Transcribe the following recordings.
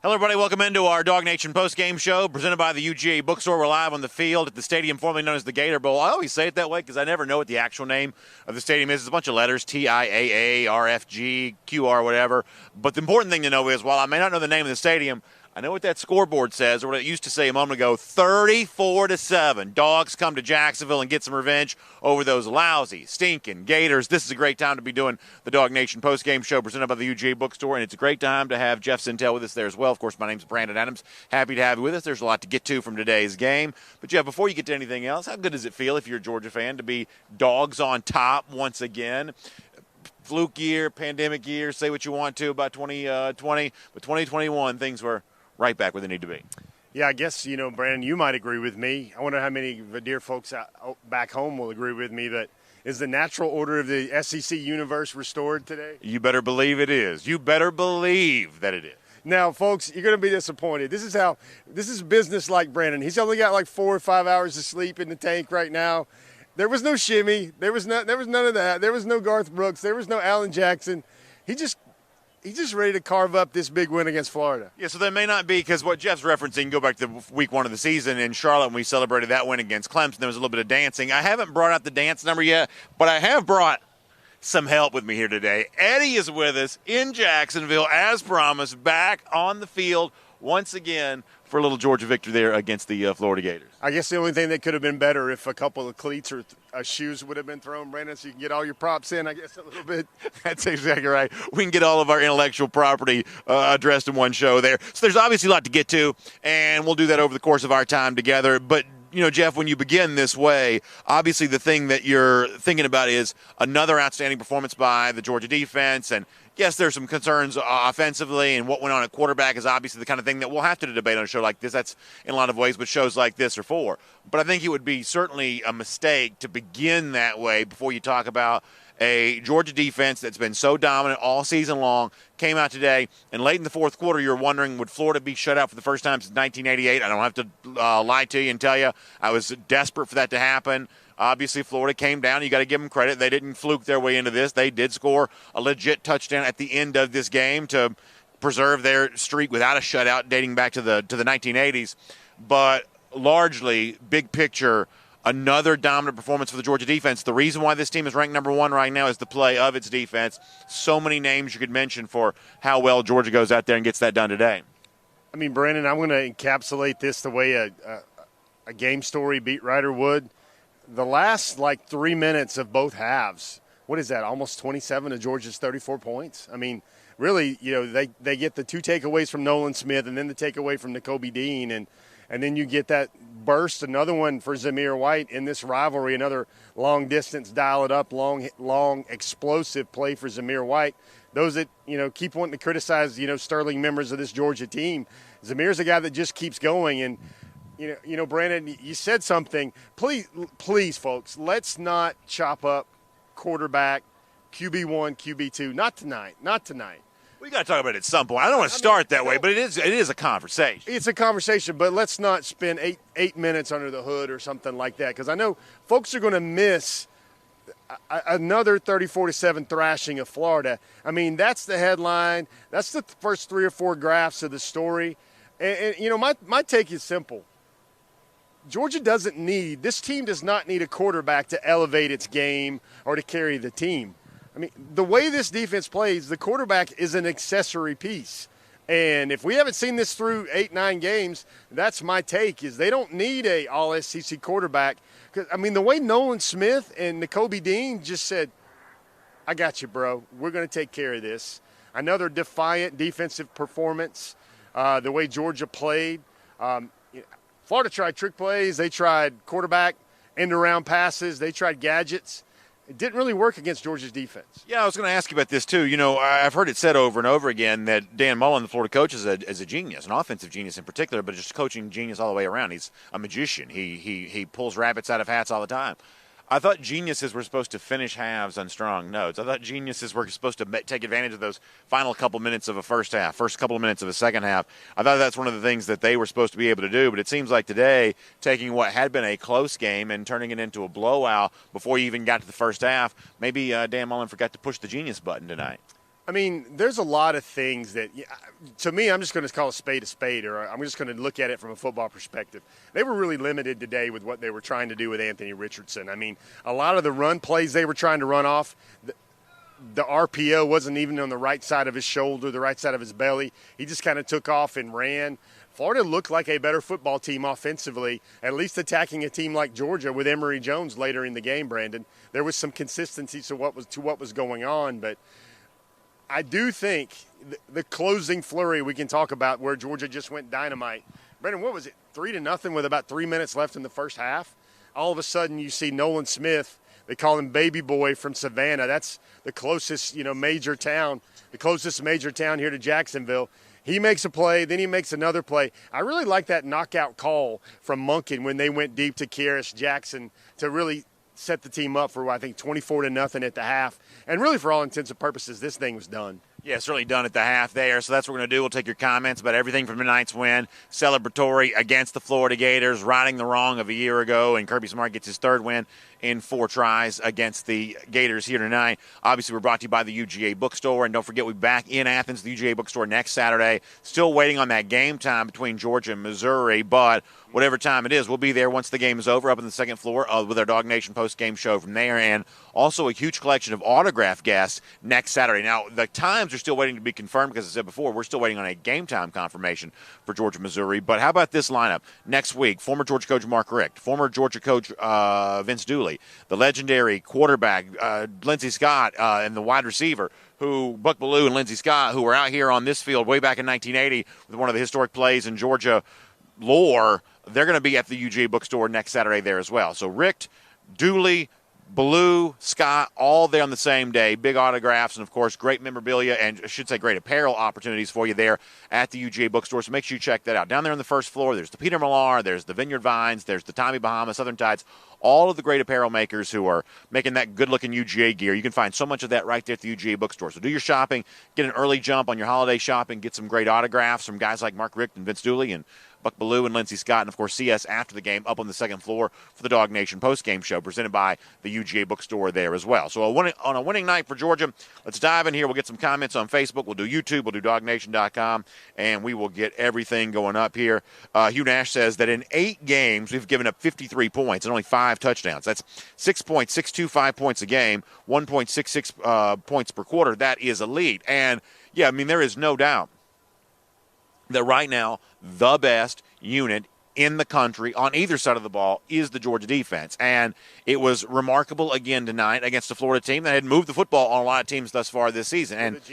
Hello, everybody. Welcome into our Dog Nation postgame show presented by the UGA bookstore. We're live on the field at the stadium formerly known as the Gator Bowl. I always say it that way because I never know what the actual name of the stadium is. It's a bunch of letters, TIAA, RFG, QR, whatever. But the important thing to know is, while I may not know the name of the stadium, I know what that scoreboard says, or what it used to say a moment ago, 34-7. Dogs come to Jacksonville and get some revenge over those lousy, stinking Gators. This is a great time to be doing the Dog Nation postgame show presented by the UGA bookstore, and it's a great time to have Jeff Sintel with us there as well. Of course, my name's Brandon Adams. Happy to have you with us. There's a lot to get to from today's game. But, Jeff, before you get to anything else, how good does it feel, if you're a Georgia fan, to be Dogs on top once again? Fluke year, pandemic year, say what you want to about 2020, but 2021, things were right back where they need to be. Yeah, I guess, Brandon, you might agree with me. I wonder how many of the dear folks back home will agree with me that is the natural order of the SEC universe restored today? You better believe it is. You better believe that it is. Now, folks, you're going to be disappointed. This is business like Brandon. He's only got like 4 or 5 hours of sleep in the tank right now. There was no shimmy. There was none of that. There was no Garth Brooks. There was no Alan Jackson. He's just ready to carve up this big win against Florida. Yeah, so there may not be, because what Jeff's referencing, go back to week 1 of the season in Charlotte when we celebrated that win against Clemson. There was a little bit of dancing. I haven't brought out the dance number yet, but I have brought some help with me here today. Eddie is with us in Jacksonville, as promised, back on the field once again for a little Georgia victory there against the Florida Gators. I guess the only thing that could have been better if a couple of cleats or shoes would have been thrown, Brandon, so you can get all your props in, I guess, a little bit. That's exactly right. We can get all of our intellectual property addressed in one show there. So there's obviously a lot to get to, and we'll do that over the course of our time together. But, Jeff, when you begin this way, obviously the thing that you're thinking about is another outstanding performance by the Georgia defense. And, yes, there's some concerns offensively, and what went on at quarterback is obviously the kind of thing that we'll have to debate on a show like this. That's in a lot of ways what shows like this are for. But I think it would be certainly a mistake to begin that way before you talk about a Georgia defense that's been so dominant all season long, came out today, and late in the fourth quarter you're wondering, would Florida be shut out for the first time since 1988? I don't have to lie to you and tell you I was desperate for that to happen. Obviously, Florida came down. You got to give them credit. They didn't fluke their way into this. They did score a legit touchdown at the end of this game to preserve their streak without a shutout dating back to the 1980s. But largely, big picture, another dominant performance for the Georgia defense. The reason why this team is ranked number 1 right now is the play of its defense. So many names you could mention for how well Georgia goes out there and gets that done today. I mean, Brandon, I'm going to encapsulate this the way a game story beat writer would. The last, 3 minutes of both halves, what is that, almost 27 of Georgia's 34 points? I mean, really, they get the 2 takeaways from Nolan Smith and then the takeaway from Kobe Dean, and then you get that burst, another one for Zamir White in this rivalry, another long-distance, dial-it-up, long, explosive play for Zamir White. Those that, keep wanting to criticize, sterling members of this Georgia team, Zamir's a guy that just keeps going, and Brandon, you said something. Please, folks, let's not chop up quarterback, QB1, QB2. Not tonight. We got to talk about it at some point. I don't want to start that way, but it is a conversation. It's a conversation, but let's not spend eight minutes under the hood or something like that, because I know folks are going to miss another 34-7 thrashing of Florida. I mean, that's the headline. That's the first 3 or 4 graphs of the story. And my take is simple. Georgia this team does not need a quarterback to elevate its game or to carry the team. I mean, the way this defense plays, the quarterback is an accessory piece. And if we haven't seen this through 8-9 games, that's my take, is they don't need a all-SEC quarterback. I mean, the way Nolan Smith and Kobe Dean just said, I got you, bro. We're going to take care of this. Another defiant defensive performance, the way Georgia played. Florida tried trick plays. They tried quarterback end-around passes. They tried gadgets. It didn't really work against Georgia's defense. Yeah, I was going to ask you about this too. I've heard it said over and over again that Dan Mullen, the Florida coach, is a genius, an offensive genius in particular, but just coaching genius all the way around. He's a magician. He pulls rabbits out of hats all the time. I thought geniuses were supposed to finish halves on strong notes. I thought geniuses were supposed to take advantage of those final couple minutes of a first couple of minutes of a second half. I thought that's one of the things that they were supposed to be able to do, but it seems like today, taking what had been a close game and turning it into a blowout before you even got to the first half, maybe Dan Mullen forgot to push the genius button tonight. I mean, there's a lot of things that, to me, I'm just going to call a spade, or I'm just going to look at it from a football perspective. They were really limited today with what they were trying to do with Anthony Richardson. I mean, a lot of the run plays they were trying to run off, the RPO wasn't even on the right side of his shoulder, the right side of his belly. He just kind of took off and ran. Florida looked like a better football team offensively, at least attacking a team like Georgia with Emory Jones later in the game, Brandon. There was some consistency to what was going on, but I do think the closing flurry we can talk about where Georgia just went dynamite. Brandon, what was it, 3-0 with about 3 minutes left in the first half? All of a sudden you see Nolan Smith. They call him Baby Boy from Savannah. That's the closest, major town, the closest major town here to Jacksonville. He makes a play, then he makes another play. I really like that knockout call from Monken when they went deep to Kyrus Jackson to really set the team up for, I think, 24-0 at the half. And really, for all intents and purposes, this thing was done. Yeah, certainly done at the half there. So that's what we're going to do. We'll take your comments about everything from tonight's win, celebratory against the Florida Gators, righting the wrong of a year ago, and Kirby Smart gets his third win in 4 tries against the Gators here tonight. Obviously, we're brought to you by the UGA bookstore. And don't forget, we'll be back in Athens, the UGA bookstore, next Saturday. Still waiting on that game time between Georgia and Missouri, but whatever time it is, we'll be there once the game is over up on the second floor with our Dog Nation post-game show from there. And also a huge collection of autograph guests next Saturday. Now, the times are still waiting to be confirmed because, as I said before, we're still waiting on a game time confirmation for Georgia, Missouri. But how about this lineup? Next week, former Georgia coach Mark Richt, former Georgia coach Vince Dooley, the legendary quarterback Lindsey Scott, and the wide receiver Buck Bellew and Lindsey Scott, who were out here on this field way back in 1980 with one of the historic plays in Georgia lore. They're going to be at the UGA bookstore next Saturday there as well. So Richt, Dooley, Bellew, Scott, all there on the same day. Big autographs and, of course, great memorabilia and, I should say, great apparel opportunities for you there at the UGA bookstore. So make sure you check that out. Down there on the first floor, there's the Peter Millar, there's the Vineyard Vines, there's the Tommy Bahama, Southern Tides, all of the great apparel makers who are making that good-looking UGA gear. You can find so much of that right there at the UGA bookstore. So do your shopping, get an early jump on your holiday shopping, get some great autographs from guys like Mark Richt and Vince Dooley and Buck Bellew and Lindsey Scott, and, of course, see us after the game up on the second floor for the Dog Nation postgame show presented by the UGA bookstore there as well. So on a winning night for Georgia, let's dive in here. We'll get some comments on Facebook. We'll do YouTube. We'll do DogNation.com, and we will get everything going up here. Hugh Nash says that in 8 games, we've given up 53 points and only 5 touchdowns. That's 6.625 points a game, 1.66 points per quarter. That is elite. And, yeah, I mean, there is no doubt that right now the best unit in the country on either side of the ball is the Georgia defense. And it was remarkable again tonight against a Florida team that had moved the football on a lot of teams thus far this season. And with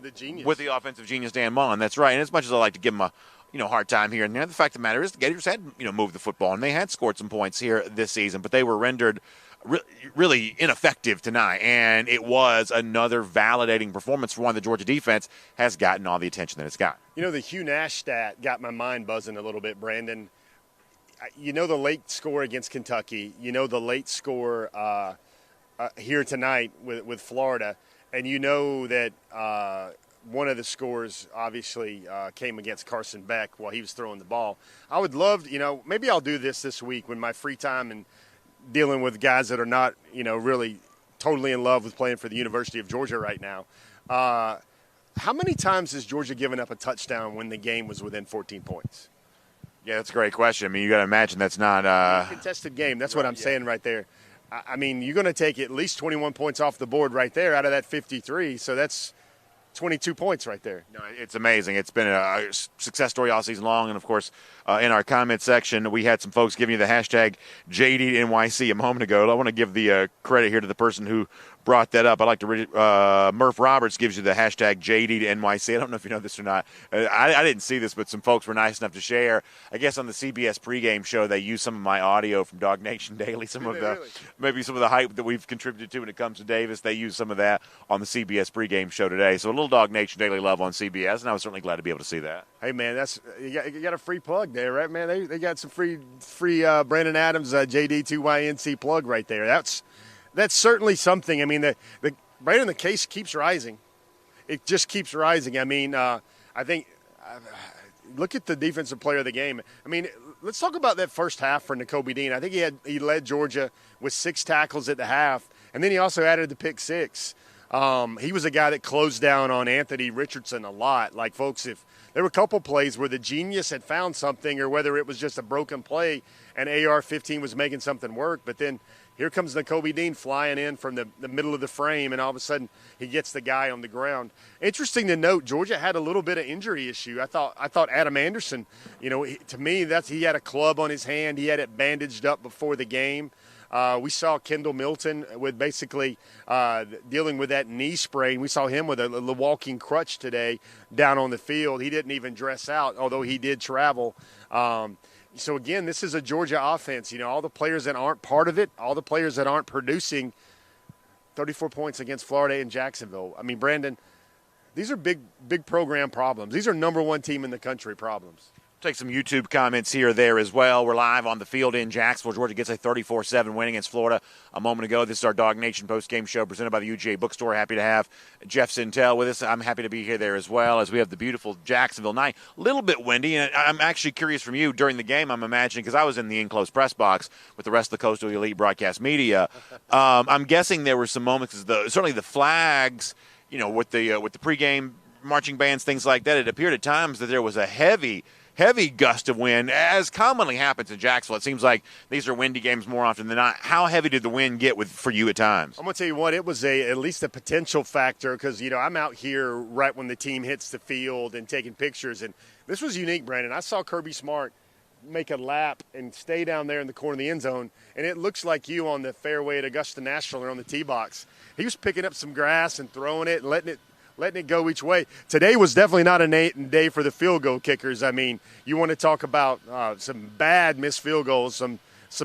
a genius. With the offensive genius Dan Mullen, that's right. And as much as I like to give him a hard time here and there, the fact of the matter is the Gators had moved the football and they had scored some points here this season, but they were rendered really ineffective tonight, and it was another validating performance for one. The Georgia defense has gotten all the attention that it's got. The Hugh Nash stat got my mind buzzing a little bit, Brandon. The late score against Kentucky, the late score here tonight with Florida, and that one of the scores obviously came against Carson Beck while he was throwing the ball. I would love, maybe I'll do this week when my free time and dealing with guys that are not, really totally in love with playing for the University of Georgia right now. How many times has Georgia given up a touchdown when the game was within 14 points? Yeah, that's a great question. I mean, you got to imagine that's not a contested game. That's what I'm saying right there. I mean, you're going to take at least 21 points off the board right there out of that 53, so that's 22 points right there. No, it's amazing. It's been a success story all season long. And, of course, in our comment section, we had some folks giving you the hashtag JDNYC a moment ago. I want to give the credit here to the person who brought that up. I like to Murph Roberts gives you the hashtag JDNYC. I don't know if you know this or not. I didn't see this, but some folks were nice enough to share. I guess on the CBS pregame show, they used some of my audio from Dog Nation Daily, maybe some of the hype that we've contributed to when it comes to Davis. They used some of that on the CBS pregame show today. So a little Dog Nation Daily love on CBS, and I was certainly glad to be able to see that. Hey, man, you got a free plug there, right, man? They got some free Brandon Adams JD2YNC plug right there. That's certainly something. I mean, the case keeps rising. It just keeps rising. I mean, I think look at the defensive player of the game. I mean, let's talk about that first half for Nakobe Dean. I think he led Georgia with 6 tackles at the half, and then he also added the pick 6. He was a guy that closed down on Anthony Richardson a lot. Like, folks, if there were a couple plays where the genius had found something, or whether it was just a broken play and AR-15 was making something work, but then here comes Nakobe Dean flying in from the middle of the frame, and all of a sudden he gets the guy on the ground. Interesting to note, Georgia had a little bit of injury issue. I thought Adam Anderson, to me, he had a club on his hand. He had it bandaged up before the game. We saw Kendall Milton with basically dealing with that knee sprain. We saw him with a walking crutch today down on the field. He didn't even dress out, although he did travel. So, again, this is a Georgia offense. All the players that aren't part of it, all the players that aren't producing 34 points against Florida and Jacksonville. I mean, Brandon, these are big program problems. These are number one team in the country problems. Take some YouTube comments here or there as well. We're live on the field in Jacksonville. Georgia gets a 34-7 win against Florida a moment ago. This is our Dog Nation postgame show presented by the UGA bookstore. Happy to have Jeff Sintel with us. I'm happy to be here there as well as we have the beautiful Jacksonville night. A little bit windy, and I'm actually curious from you during the game, I'm imagining, because I was in the enclosed press box with the rest of the Coastal Elite broadcast media. I'm guessing there were some moments, certainly the flags, with the pregame marching bands, things like that. It appeared at times that there was a heavy gust of wind, as commonly happens in Jacksonville. It seems like these are windy games more often than not. How heavy did the wind get for you at times? I'm going to tell you what, it was at least a potential factor because, I'm out here right when the team hits the field and taking pictures. And this was unique, Brandon. I saw Kirby Smart make a lap and stay down there in the corner of the end zone, and it looks like you on the fairway at Augusta National or on the tee box. He was picking up some grass and throwing it and letting it go each way. Today was definitely not a day for the field goal kickers. I mean, you want to talk about some bad missed field goals, some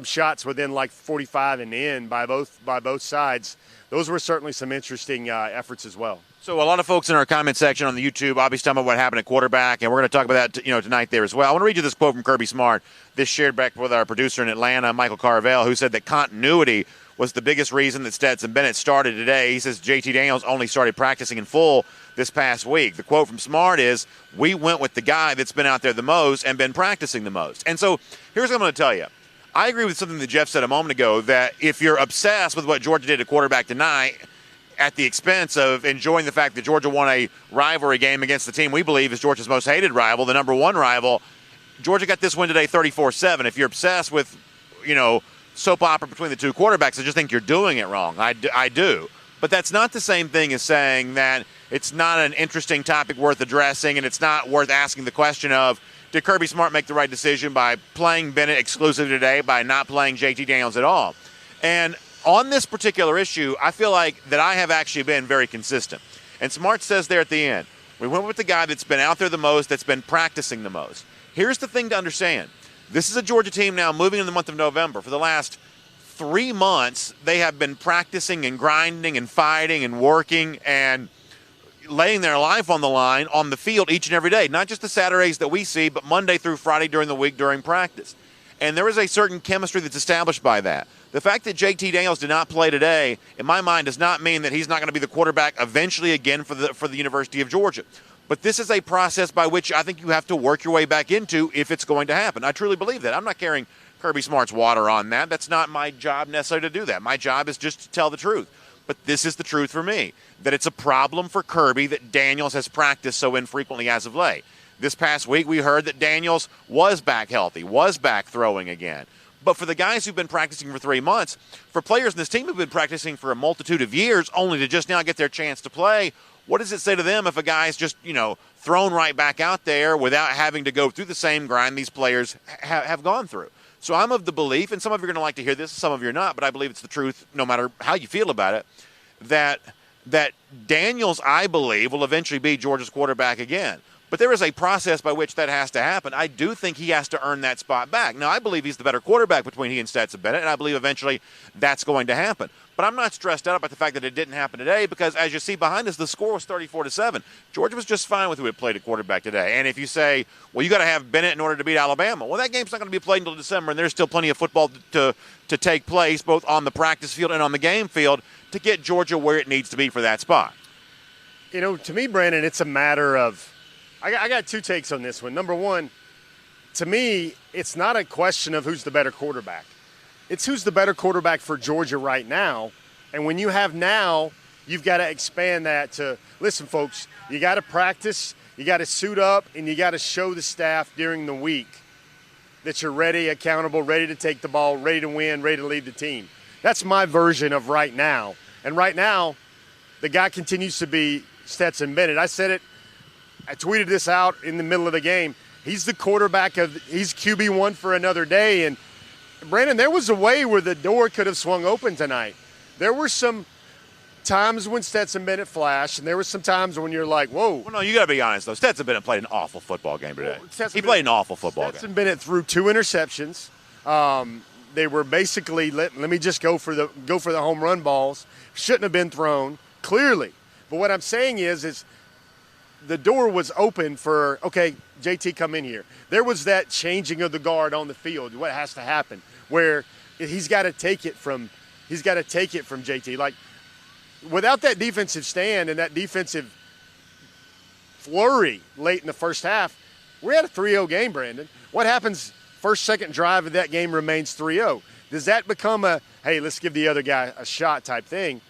shots within like 45 and in by both sides. Those were certainly some interesting efforts as well. So a lot of folks in our comment section on the YouTube obviously talking about what happened at quarterback, and we're going to talk about that tonight there as well. I want to read you this quote from Kirby Smart. This shared back with our producer in Atlanta, Michael Carvel, who said that continuity was the biggest reason that Stetson Bennett started today. He says JT Daniels only started practicing in full this past week. The quote from Smart is, we went with the guy that's been out there the most and been practicing the most. And so here's what I'm going to tell you. I agree with something that Jeff said a moment ago, that if you're obsessed with what Georgia did at quarterback tonight at the expense of enjoying the fact that Georgia won a rivalry game against the team we believe is Georgia's most hated rival, the number one rival, Georgia got this win today 34-7. If you're obsessed with, soap opera between the two quarterbacks, I just think you're doing it wrong. I do. But that's not the same thing as saying that it's not an interesting topic worth addressing, and it's not worth asking the question of, did Kirby Smart make the right decision by playing Bennett exclusively today, by not playing JT Daniels at all? And on this particular issue, I feel like that I have actually been very consistent. And Smart says there at the end, we went with the guy that's been out there the most, that's been practicing the most. Here's the thing to understand. This is a Georgia team now moving in the month of November. For the last 3 months, they have been practicing and grinding and fighting and working and laying their life on the line on the field each and every day. Not just the Saturdays that we see, but Monday through Friday during the week during practice. And there is a certain chemistry that's established by that. The fact that JT Daniels did not play today, in my mind, does not mean that he's not going to be the quarterback eventually again for the University of Georgia. But this is a process by which I think you have to work your way back into if it's going to happen. I truly believe that. I'm not carrying Kirby Smart's water on that. That's not my job necessarily to do that. My job is just to tell the truth. But this is the truth for me, that it's a problem for Kirby that Daniels has practiced so infrequently as of late. This past week, we heard that Daniels was back healthy, was back throwing again. But for the guys who've been practicing for 3 months, for players in this team who've been practicing for a multitude of years only to just now get their chance to play, what does it say to them if a guy's just, thrown right back out there without having to go through the same grind these players have gone through? So I'm of the belief, and some of you are going to like to hear this, some of you are not, but I believe it's the truth no matter how you feel about it, that Daniels, I believe, will eventually be Georgia's quarterback again. But there is a process by which that has to happen. I do think he has to earn that spot back. Now, I believe he's the better quarterback between he and Stetson Bennett, and I believe eventually that's going to happen. But I'm not stressed out about the fact that it didn't happen today because, as you see behind us, the score was 34-7. Georgia was just fine with who had played at quarterback today. And if you say, well, you got to have Bennett in order to beat Alabama, well, that game's not going to be played until December, and there's still plenty of football to take place both on the practice field and on the game field to get Georgia where it needs to be for that spot. To me, Brandon, it's a matter of I got two takes on this one. Number one, to me, it's not a question of who's the better quarterback. It's who's the better quarterback for Georgia right now. And when you have now you've got to expand that to, listen, folks, you got to practice, you got to suit up, and you got to show the staff during the week that you're ready, accountable, ready to take the ball, ready to win, ready to lead the team. That's my version of right now. And right now, the guy continues to be Stetson Bennett. I said it, I tweeted this out in the middle of the game. He's the quarterback he's QB1 for another day. And Brandon, there was a way where the door could have swung open tonight. There were some times when Stetson Bennett flashed, and there were some times when you're like, whoa. Well, no, you got to be honest, though. Stetson Bennett played an awful football game today. He played an awful football game. Stetson Bennett threw 2 interceptions. They were basically, let me just go for the home run balls. Shouldn't have been thrown, clearly. But what I'm saying is the door was open for, okay, JT, come in here. There was that changing of the guard on the field, what has to happen, where he's got to take it from JT. Like, without that defensive stand and that defensive flurry late in the first half, we're at a 3-0 game, Brandon. What happens first, second drive of that game remains 3-0? Does that become a, hey, let's give the other guy a shot type thing?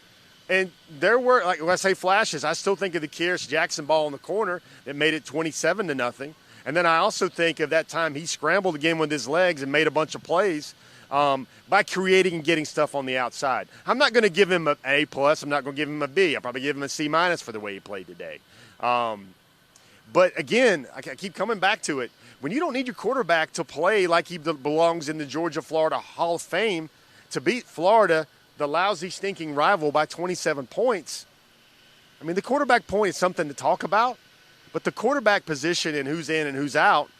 And there were, like, when I say flashes, I still think of the Kearis Jackson ball in the corner that made it 27-0. And then I also think of that time he scrambled again with his legs and made a bunch of plays by creating and getting stuff on the outside. I'm not going to give him an A+. I'm not going to give him a B. I'll probably give him a C- for the way he played today. But, again, I keep coming back to it. When you don't need your quarterback to play like he belongs in the Georgia-Florida Hall of Fame to beat Florida, the lousy, stinking rival, by 27 points, I mean, the quarterback point is something to talk about, but the quarterback position and who's in and who's out,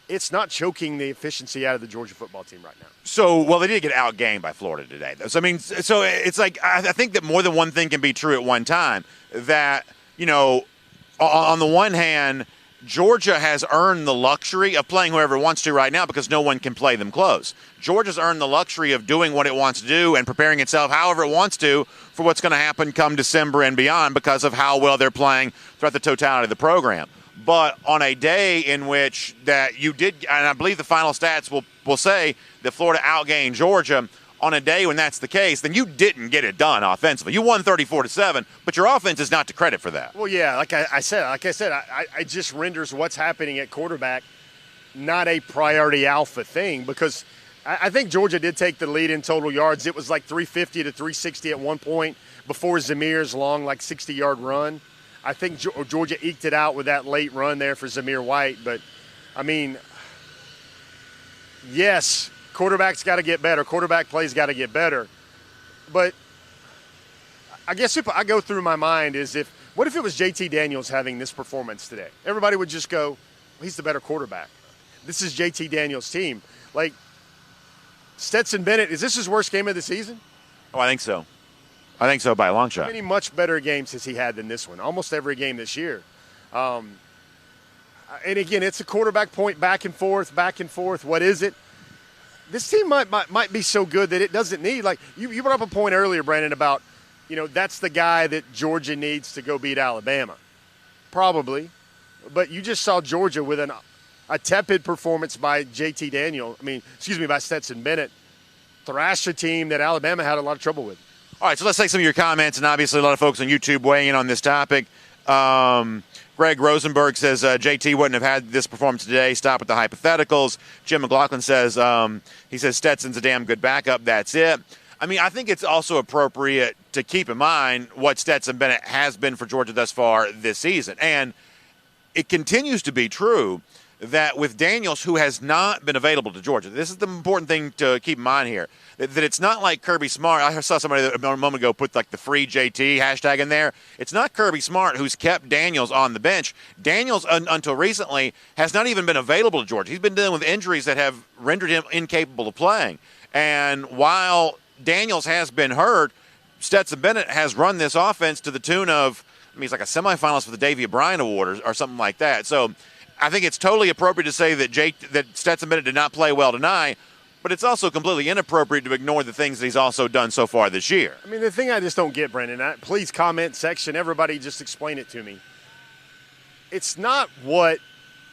it's not choking the efficiency out of the Georgia football team right now. So, well, they did get outgained by Florida today. So, I mean, so it's like I think that more than one thing can be true at one time. That, you know, on the one hand, Georgia has earned the luxury of playing whoever it wants to right now because no one can play them close. Georgia's earned the luxury of doing what it wants to do and preparing itself however it wants to for what's going to happen come December and beyond because of how well they're playing throughout the totality of the program. But on a day in which that you did, and I believe the final stats will say that Florida outgained Georgia, on a day when that's the case, then you didn't get it done offensively. You won 34-7, but your offense is not to credit for that. Well, yeah, like I said, I just renders what's happening at quarterback not a priority alpha thing because I think Georgia did take the lead in total yards. It was like 350 to 360 at one point before Zamir's long, like 60-yard run. I think Georgia eked it out with that late run there for Zamir White. But, I mean, yes, quarterback's got to get better. Quarterback play's got to get better. But I guess if I go through my mind is what if it was JT Daniels having this performance today? Everybody would just go, well, he's the better quarterback. This is JT Daniels' team. Like, Stetson Bennett, is this his worst game of the season? Oh, I think so. I think so by a long shot. How many much better games has he had than this one? Almost every game this year. And again, it's a quarterback point back and forth. What is it? This team might be so good that it doesn't need, like, you brought up a point earlier, Brandon, about, you know, that's the guy that Georgia needs to go beat Alabama. Probably. But you just saw Georgia with a tepid performance by by Stetson Bennett, thrash a team that Alabama had a lot of trouble with. All right, so let's take some of your comments, and obviously a lot of folks on YouTube weighing in on this topic. Greg Rosenberg says JT wouldn't have had this performance today. Stop with the hypotheticals. Jim McLaughlin says he says Stetson's a damn good backup. That's it. I mean, I think it's also appropriate to keep in mind what Stetson Bennett has been for Georgia thus far this season. And it continues to be true that with Daniels, who has not been available to Georgia, this is the important thing to keep in mind here, that it's not like Kirby Smart. I saw somebody a moment ago put like the free JT hashtag in there. It's not Kirby Smart who's kept Daniels on the bench. Daniels, until recently, has not even been available to Georgia. He's been dealing with injuries that have rendered him incapable of playing. And while Daniels has been hurt, Stetson Bennett has run this offense to the tune of, I mean, he's like a semifinalist for the Davy O'Brien Award or something like that. So I think it's totally appropriate to say that Stetson Bennett did not play well tonight, but it's also completely inappropriate to ignore the things that he's also done so far this year. I mean, the thing I just don't get, Brendan, please comment section, everybody just explain it to me. It's not what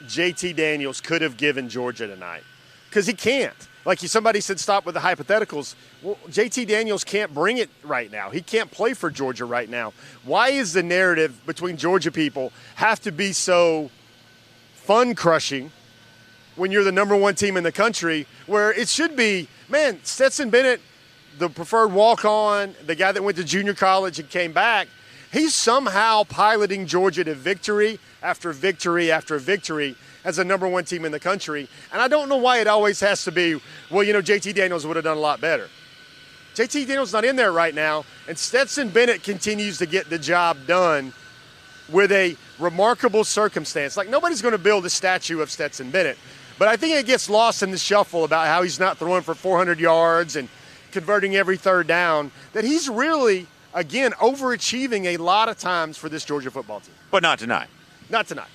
JT Daniels could have given Georgia tonight, because he can't. Like somebody said, stop with the hypotheticals. Well, JT Daniels can't bring it right now. He can't play for Georgia right now. Why is the narrative between Georgia people have to be so fun-crushing when you're the number one team in the country, where it should be, man, Stetson Bennett, the preferred walk-on, the guy that went to junior college and came back, he's somehow piloting Georgia to victory after victory after victory as a number one team in the country. And I don't know why it always has to be, well, JT Daniels would have done a lot better. JT Daniels not in there right now, and Stetson Bennett continues to get the job done with a remarkable circumstance. Like, nobody's going to build a statue of Stetson Bennett, but I think it gets lost in the shuffle about how he's not throwing for 400 yards and converting every third down, that he's really, again, overachieving a lot of times for this Georgia football team. But not tonight. Not tonight.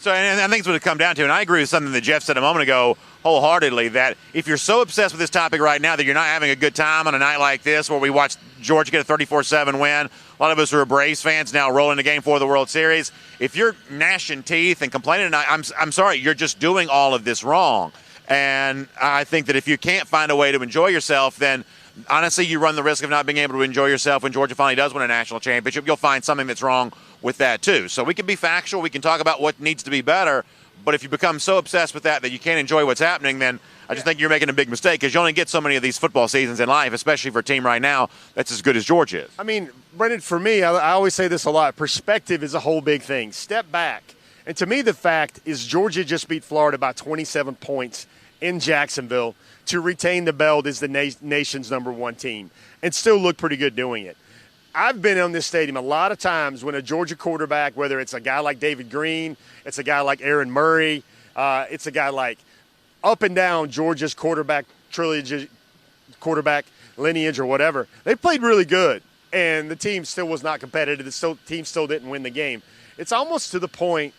So, and I think it's what it come down to, and I agree with something that Jeff said a moment ago wholeheartedly, that if you're so obsessed with this topic right now that you're not having a good time on a night like this where we watch Georgia get a 34-7 win, a lot of us who are Braves fans now rolling the game for the World Series, if you're gnashing teeth and complaining tonight, I'm sorry, you're just doing all of this wrong. And I think that if you can't find a way to enjoy yourself, then honestly, you run the risk of not being able to enjoy yourself when Georgia finally does win a national championship. You'll find something that's wrong with that too. So we can be factual, we can talk about what needs to be better, but if you become so obsessed with that you can't enjoy what's happening, then I just think you're making a big mistake, because you only get so many of these football seasons in life, especially for a team right now that's as good as Georgia is. I mean, Brendan, for me, I always say this a lot, perspective is a whole big thing. Step back. And to me, the fact is Georgia just beat Florida by 27 points in Jacksonville to retain the belt as the nation's number one team and still look pretty good doing it. I've been in this stadium a lot of times when a Georgia quarterback, whether it's a guy like David Green, it's a guy like Aaron Murray, it's a guy like up and down Georgia's quarterback lineage or whatever, they played really good, and the team still was not competitive. The team still didn't win the game. It's almost to the point,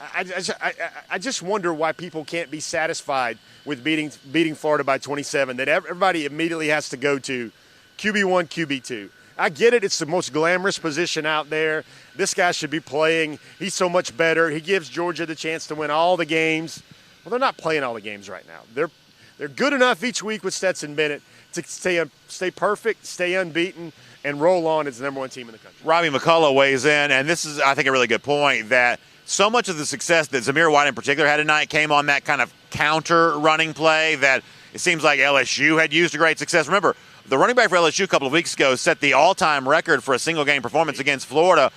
I just wonder why people can't be satisfied with beating Florida by 27, that everybody immediately has to go to QB1, QB2. I get it. It's the most glamorous position out there. This guy should be playing. He's so much better. He gives Georgia the chance to win all the games. Well, they're not playing all the games right now. They're good enough each week with Stetson Bennett to stay perfect, stay unbeaten, and roll on as the number one team in the country. Robbie McCullough weighs in, and this is, I think, a really good point, that so much of the success that Zamir White in particular had tonight came on that kind of counter running play that it seems like LSU had used to great success. Remember, the running back for LSU a couple of weeks ago set the all-time record for a single-game performance against Florida,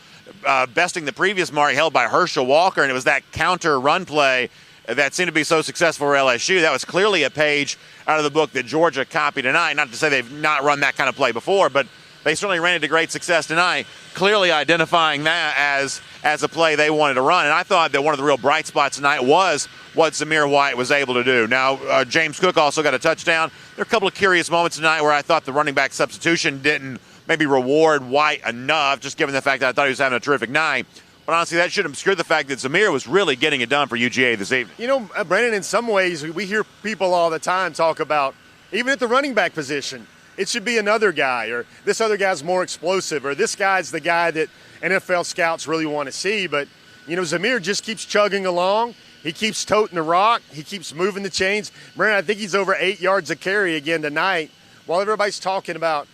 besting the previous mark held by Herschel Walker, and it was that counter run play that seemed to be so successful for LSU. That was clearly a page out of the book that Georgia copied tonight. Not to say they've not run that kind of play before, but they certainly ran into great success tonight, clearly identifying that as a play they wanted to run. And I thought that one of the real bright spots tonight was what Zamir White was able to do. Now, James Cook also got a touchdown. There are a couple of curious moments tonight where I thought the running back substitution didn't maybe reward White enough, just given the fact that I thought he was having a terrific night. But honestly, that should obscure the fact that Zamir was really getting it done for UGA this evening. You know, Brandon, in some ways, we hear people all the time talk about, even at the running back position, it should be another guy, or this other guy's more explosive, or this guy's the guy that NFL scouts really want to see. But, Zamir just keeps chugging along. He keeps toting the rock. He keeps moving the chains. Brandon, I think he's over 8 yards a carry again tonight. While everybody's talking about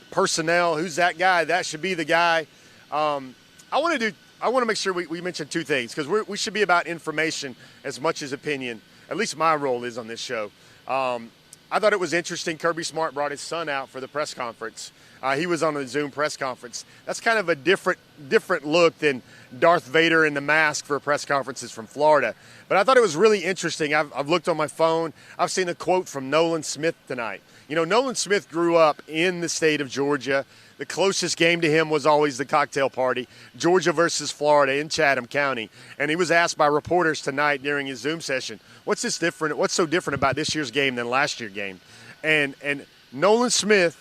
personnel, who's that guy? That should be the guy. I want to make sure we mention two things, because we should be about information as much as opinion. At least my role is on this show. I thought it was interesting. Kirby Smart brought his son out for the press conference. He was on a Zoom press conference. That's kind of a different look than Darth Vader in the mask for press conferences from Florida. But I thought it was really interesting. I've looked on my phone. I've seen a quote from Nolan Smith tonight. Nolan Smith grew up in the state of Georgia. The closest game to him was always the cocktail party, Georgia versus Florida in Chatham County. And he was asked by reporters tonight during his Zoom session, what's so different about this year's game than last year's game? And Nolan Smith,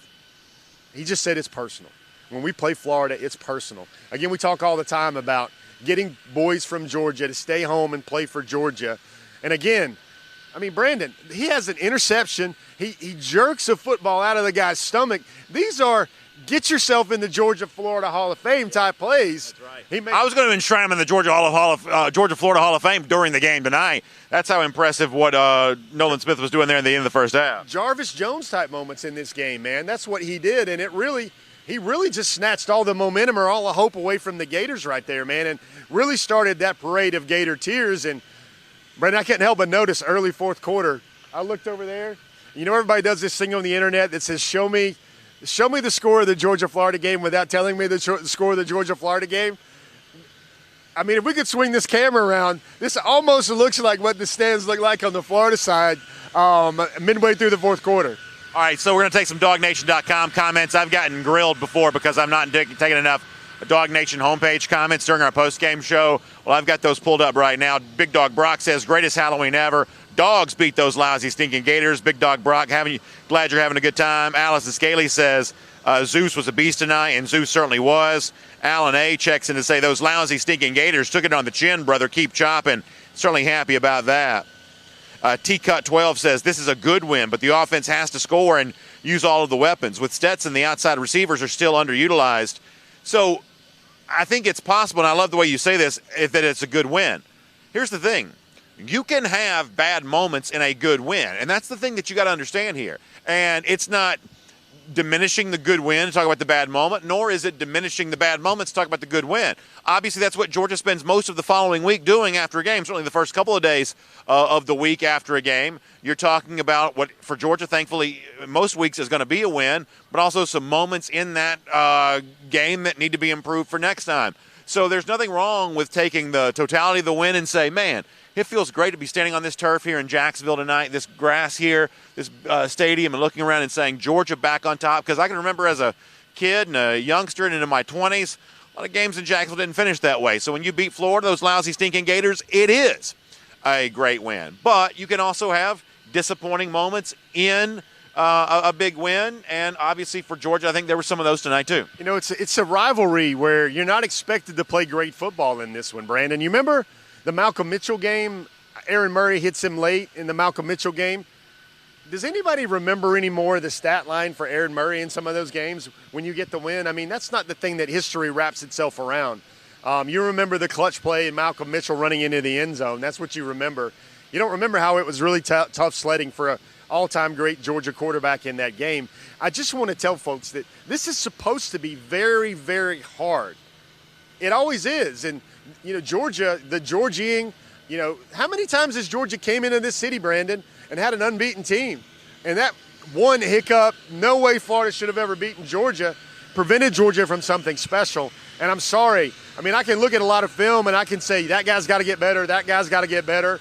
he just said it's personal. When we play Florida, it's personal. Again, we talk all the time about getting boys from Georgia to stay home and play for Georgia. And again, Brandon, he has an interception. He jerks a football out of the guy's stomach. These are get yourself in the Georgia-Florida Hall of Fame type plays. That's right. I was going to enshrine him in the Georgia-Florida Hall of Fame during the game tonight. That's how impressive what Nolan Smith was doing there in the end of the first half. Jarvis Jones type moments in this game, man. That's what he did, and he really just snatched all the momentum or all the hope away from the Gators right there, man, and really started that parade of Gator tears. And Brandon, I couldn't help but notice early fourth quarter, I looked over there. You know, everybody does this thing on the internet that says, show me the score of the Georgia-Florida game without telling me the score of the Georgia-Florida game. I mean, if we could swing this camera around, this almost looks like what the stands look like on the Florida side midway through the fourth quarter. All right, so we're going to take some DawgNation.com comments. I've gotten grilled before because I'm not taking enough Dawg Nation homepage comments during our post-game show. Well, I've got those pulled up right now. Big Dog Brock says, greatest Halloween ever. Dogs beat those lousy, stinking Gators. Big Dog Brock, glad you're having a good time. Allison Scaley says, Zeus was a beast tonight, and Zeus certainly was. Alan A. checks in to say, those lousy, stinking Gators took it on the chin, brother. Keep chopping. Certainly happy about that. T-Cut12 says, this is a good win, but the offense has to score and use all of the weapons. With Stetson, the outside receivers are still underutilized. So I think it's possible, and I love the way you say this, that it's a good win. Here's the thing. You can have bad moments in a good win, and that's the thing that you got to understand here. And it's not diminishing the good win to talk about the bad moment, nor is it diminishing the bad moments to talk about the good win. Obviously, that's what Georgia spends most of the following week doing after a game, certainly the first couple of days of the week after a game. You're talking about what, for Georgia, thankfully, most weeks is going to be a win, but also some moments in that game that need to be improved for next time. So there's nothing wrong with taking the totality of the win and say, man, it feels great to be standing on this turf here in Jacksonville tonight, this grass here, this stadium, and looking around and saying Georgia back on top. Because I can remember as a kid and a youngster and into my 20s, a lot of games in Jacksonville didn't finish that way. So when you beat Florida, those lousy, stinking Gators, it is a great win. But you can also have disappointing moments in a big win. And obviously for Georgia, I think there were some of those tonight too. You know, it's a rivalry where you're not expected to play great football in this one, Brandon. You remember the Malcolm Mitchell game? Aaron Murray hits him late in the Malcolm Mitchell game. Does anybody remember any more of the stat line for Aaron Murray in some of those games when you get the win? I mean, that's not the thing that history wraps itself around. You remember the clutch play and Malcolm Mitchell running into the end zone. That's what you remember. You don't remember how it was really tough sledding for an all-time great Georgia quarterback in that game. I just want to tell folks that this is supposed to be very, very hard. It always is. And, you know, Georgia, the Georgieing, you know, how many times has Georgia came into this city, Brandon, and had an unbeaten team? And that one hiccup, no way Florida should have ever beaten Georgia, prevented Georgia from something special. And I'm sorry. I mean, I can look at a lot of film and I can say that guy's got to get better, that guy's got to get better.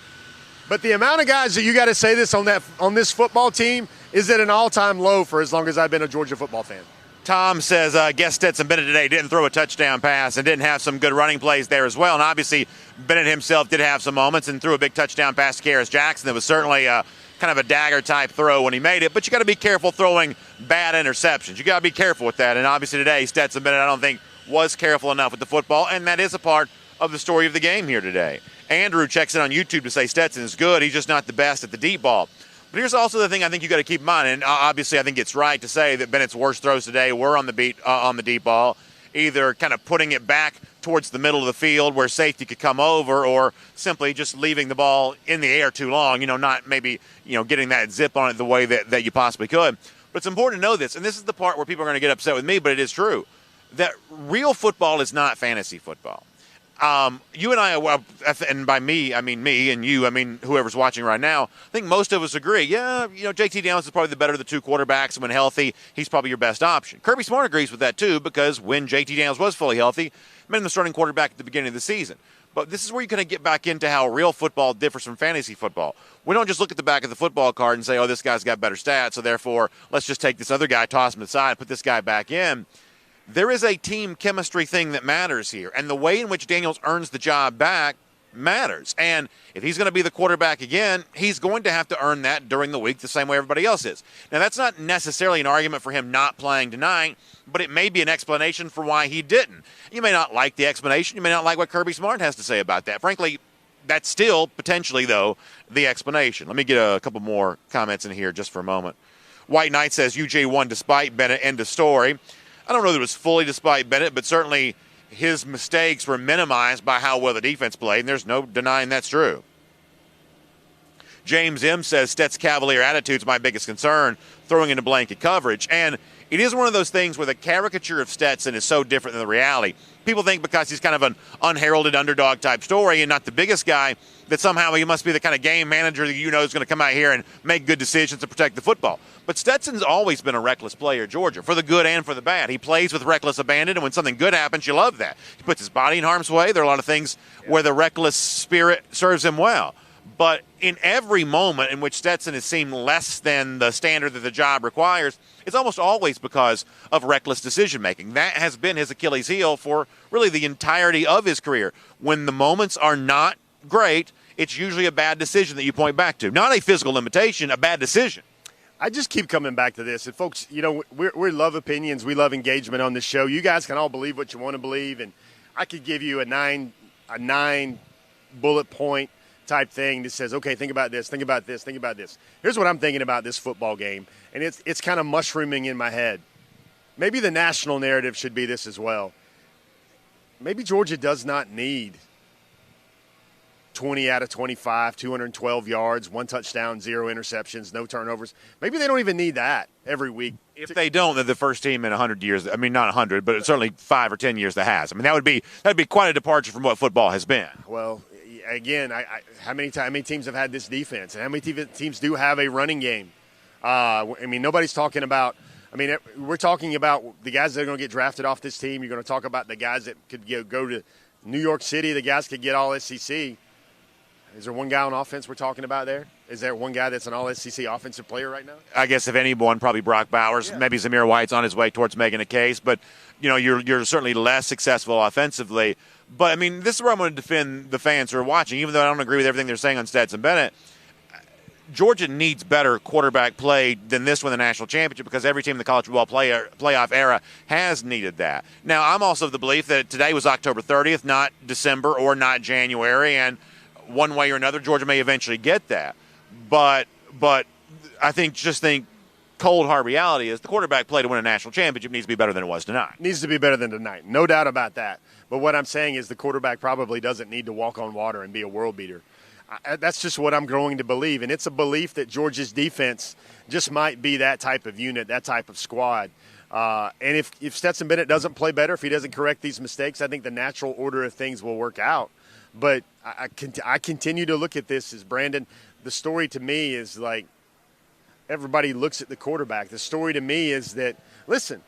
But the amount of guys that you got to say this on this football team is at an all-time low for as long as I've been a Georgia football fan. Tom says, guess Stetson Bennett today didn't throw a touchdown pass and didn't have some good running plays there as well. And obviously, Bennett himself did have some moments and threw a big touchdown pass to Karis Jackson. That was certainly kind of a dagger-type throw when he made it. But you got to be careful throwing bad interceptions. You got to be careful with that. And obviously today, Stetson Bennett, I don't think, was careful enough with the football. And that is a part of the story of the game here today. Andrew checks in on YouTube to say Stetson is good. He's just not the best at the deep ball. But here's also the thing I think you got to keep in mind, and obviously I think it's right to say that Bennett's worst throws today were on the deep ball, either kind of putting it back towards the middle of the field where safety could come over, or simply just leaving the ball in the air too long, not maybe, getting that zip on it the way that you possibly could. But it's important to know this, and this is the part where people are going to get upset with me, but it is true, that real football is not fantasy football. You and I, and by me, I mean me, and you, I mean whoever's watching right now, I think most of us agree, JT Downs is probably the better of the two quarterbacks, and when healthy, he's probably your best option. Kirby Smart agrees with that too, because when JT Downs was fully healthy, made him the starting quarterback at the beginning of the season. But this is where you're going to get back into how real football differs from fantasy football. We don't just look at the back of the football card and say, oh, this guy's got better stats, so therefore let's just take this other guy, toss him aside, put this guy back in. There is a team chemistry thing that matters here, and the way in which Daniels earns the job back matters. And if he's going to be the quarterback again, he's going to have to earn that during the week the same way everybody else is. Now, that's not necessarily an argument for him not playing tonight, but it may be an explanation for why he didn't. You may not like the explanation. You may not like what Kirby Smart has to say about that. Frankly, that's still potentially, though, the explanation. Let me get a couple more comments in here just for a moment. White Knight says UGA won despite Bennett. End of story. I don't know that it was fully despite Bennett, but certainly his mistakes were minimized by how well the defense played, and there's no denying that's true. James M. says Stet's cavalier attitude is my biggest concern, throwing into blanket coverage. And it is one of those things where the caricature of Stetson is so different than the reality. People think because he's kind of an unheralded underdog type story and not the biggest guy, that somehow he must be the kind of game manager that you know is going to come out here and make good decisions to protect the football. But Stetson's always been a reckless player at Georgia, for the good and for the bad. He plays with reckless abandon, and when something good happens, you love that. He puts his body in harm's way. There are a lot of things where the reckless spirit serves him well. But in every moment in which Stetson has seemed less than the standard that the job requires, it's almost always because of reckless decision-making. That has been his Achilles heel for really the entirety of his career. When the moments are not great, it's usually a bad decision that you point back to. Not a physical limitation, a bad decision. I just keep coming back to this. And folks, you know, we love opinions. We love engagement on this show. You guys can all believe what you want to believe. And I could give you a nine bullet point type thing that says, okay, think about this, think about this, think about this. Here's what I'm thinking about this football game, and it's kind of mushrooming in my head. Maybe the national narrative should be this as well. Maybe Georgia does not need 20 out of 25, 212 yards, 1 touchdown, 0 interceptions, no turnovers. Maybe they don't even need that every week. If they don't, they're the first team in 100 years. I mean, not 100, but certainly 5 or 10 years that has. I mean, that'd be quite a departure from what football has been. Well, again, how many teams have had this defense, and how many teams do have a running game? I mean, nobody's talking about. I mean, we're talking about the guys that are going to get drafted off this team. You're going to talk about the guys that could go to New York City. The guys could get all SEC. Is there one guy on offense we're talking about there? Is there one guy that's an all-SEC offensive player right now? I guess if anyone, probably Brock Bowers. Yeah. Maybe Zamir White's on his way towards making a case. But, you know, you're certainly less successful offensively. But, I mean, this is where I'm going to defend the fans who are watching, even though I don't agree with everything they're saying on Stetson Bennett. Georgia needs better quarterback play than this one in the national championship because every team in the college football playoff era has needed that. Now, I'm also of the belief that today was October 30th, not December or not January, and one way or another, Georgia may eventually get that. But I think cold hard reality is the quarterback play to win a national championship needs to be better than it was tonight. Needs to be better than tonight. No doubt about that. But what I'm saying is the quarterback probably doesn't need to walk on water and be a world beater. That's just what I'm growing to believe. And it's a belief that Georgia's defense just might be that type of unit, that type of squad. And if Stetson Bennett doesn't play better, if he doesn't correct these mistakes, I think the natural order of things will work out. But I continue to look at this as, Brandon, the story to me is like everybody looks at the quarterback. The story to me is that, listen,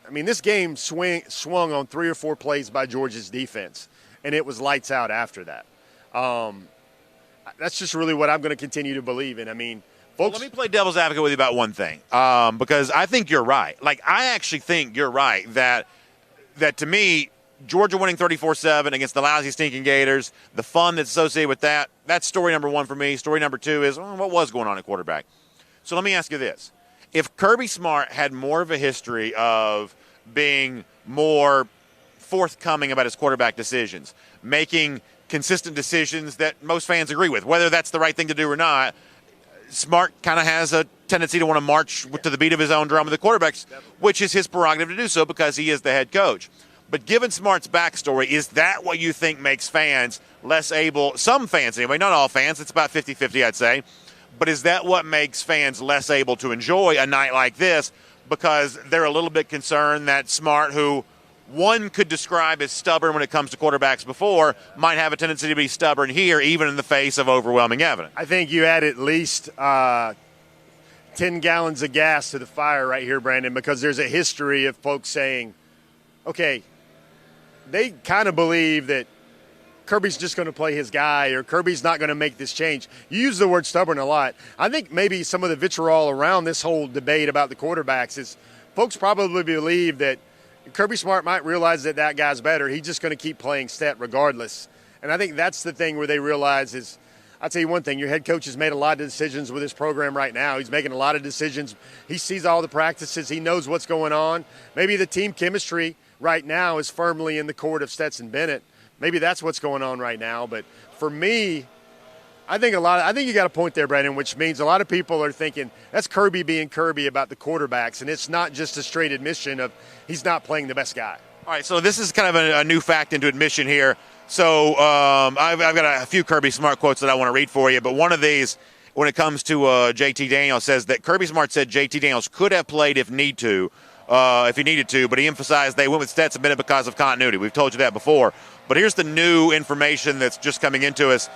I mean, this game swung on 3 or 4 plays by Georgia's defense, and it was lights out after that. That's just really what I'm going to continue to believe in. I mean, folks. Well, let me play devil's advocate with you about one thing, because I think you're right. Like, I actually think you're right that to me, Georgia winning 34-7 against the lousy, stinking Gators, the fun that's associated with that, that's story number 1 for me. Story number 2 is, what was going on at quarterback? So let me ask you this. If Kirby Smart had more of a history of being more forthcoming about his quarterback decisions, making consistent decisions that most fans agree with, whether that's the right thing to do or not, Smart kind of has a tendency to want to march to the beat of his own drum with the quarterbacks, which is his prerogative to do so because he is the head coach. But given Smart's backstory, is that what you think makes fans less able, some fans anyway, not all fans, it's about 50-50 I'd say, but is that what makes fans less able to enjoy a night like this because they're a little bit concerned that Smart, who one could describe as stubborn when it comes to quarterbacks before, might have a tendency to be stubborn here even in the face of overwhelming evidence? I think you add at least 10 gallons of gas to the fire right here, Brandon, because there's a history of folks saying, okay, they kind of believe that Kirby's just going to play his guy or Kirby's not going to make this change. You use the word stubborn a lot. I think maybe some of the vitriol around this whole debate about the quarterbacks is folks probably believe that Kirby Smart might realize that guy's better. He's just going to keep playing Stet regardless. And I think that's the thing where they realize is, I'll tell you one thing, your head coach has made a lot of decisions with his program right now. He's making a lot of decisions. He sees all the practices. He knows what's going on. Maybe the team chemistry right now is firmly in the court of Stetson Bennett. Maybe that's what's going on right now. But for me, I think you got a point there, Brandon, which means a lot of people are thinking that's Kirby being Kirby about the quarterbacks, and it's not just a straight admission of he's not playing the best guy. All right, so this is kind of a new fact into admission here. So I've got a few Kirby Smart quotes that I want to read for you, but one of these, when it comes to JT Daniels, says that Kirby Smart said JT Daniels could have played if he needed to, but he emphasized they went with Stetson Bennett because of continuity. We've told you that before. But here's the new information that's just coming into us.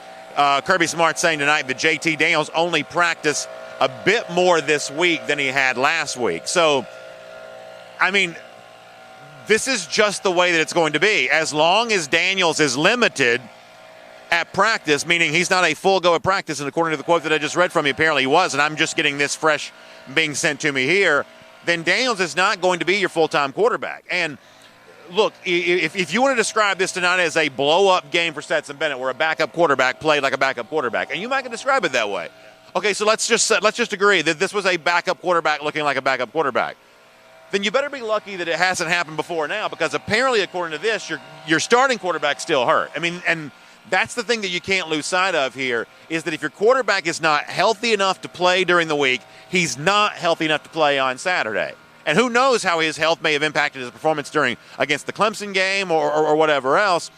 Kirby Smart saying tonight that JT Daniels only practiced a bit more this week than he had last week. So, I mean, this is just the way that it's going to be. As long as Daniels is limited at practice, meaning he's not a full go at practice, and according to the quote that I just read from you, apparently he was, and I'm just getting this fresh being sent to me here, then Daniels is not going to be your full-time quarterback. And look, if you want to describe this tonight as a blow-up game for Stetson Bennett, where a backup quarterback played like a backup quarterback, and you might can describe it that way. Okay, so let's just agree that this was a backup quarterback looking like a backup quarterback. Then you better be lucky that it hasn't happened before now, because apparently, according to this, your starting quarterback's still hurt. I mean, and that's the thing that you can't lose sight of here, is that if your quarterback is not healthy enough to play during the week, he's not healthy enough to play on Saturday. And who knows how his health may have impacted his performance against the Clemson game or whatever else.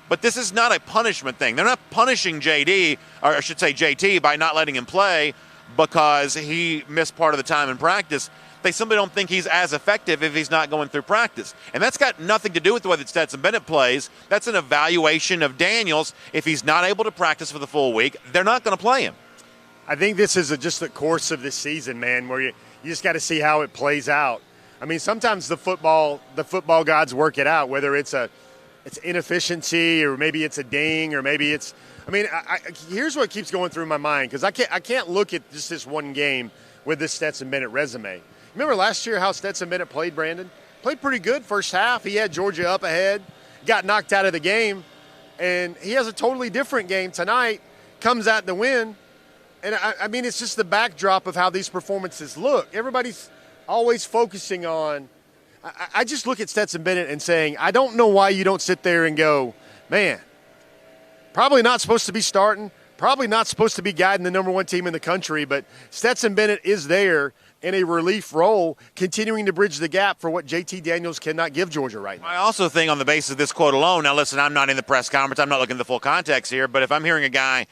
But this is not a punishment thing. They're not punishing JD, or I should say JT, by not letting him play because he missed part of the time in practice. They simply don't think he's as effective if he's not going through practice. And that's got nothing to do with the way that Stetson Bennett plays. That's an evaluation of Daniels. If he's not able to practice for the full week, they're not going to play him. I think this is just the course of this season, man, where you just got to see how it plays out. I mean, sometimes the football gods work it out, whether it's inefficiency or maybe it's a ding or maybe it's – I mean, here's what keeps going through my mind, because I can't look at just this one game with this Stetson Bennett resume. Remember last year how Stetson Bennett played, Brandon? Played pretty good first half. He had Georgia up ahead, got knocked out of the game, and he has a totally different game tonight, comes out to win. And, I mean, it's just the backdrop of how these performances look. Everybody's always focusing on – I just look at Stetson Bennett and saying, I don't know why you don't sit there and go, man, probably not supposed to be starting, probably not supposed to be guiding the number one team in the country, but Stetson Bennett is there in a relief role, continuing to bridge the gap for what JT Daniels cannot give Georgia right now. I also think on the basis of this quote alone, now listen, I'm not in the press conference, I'm not looking at the full context here, but if I'm hearing a guy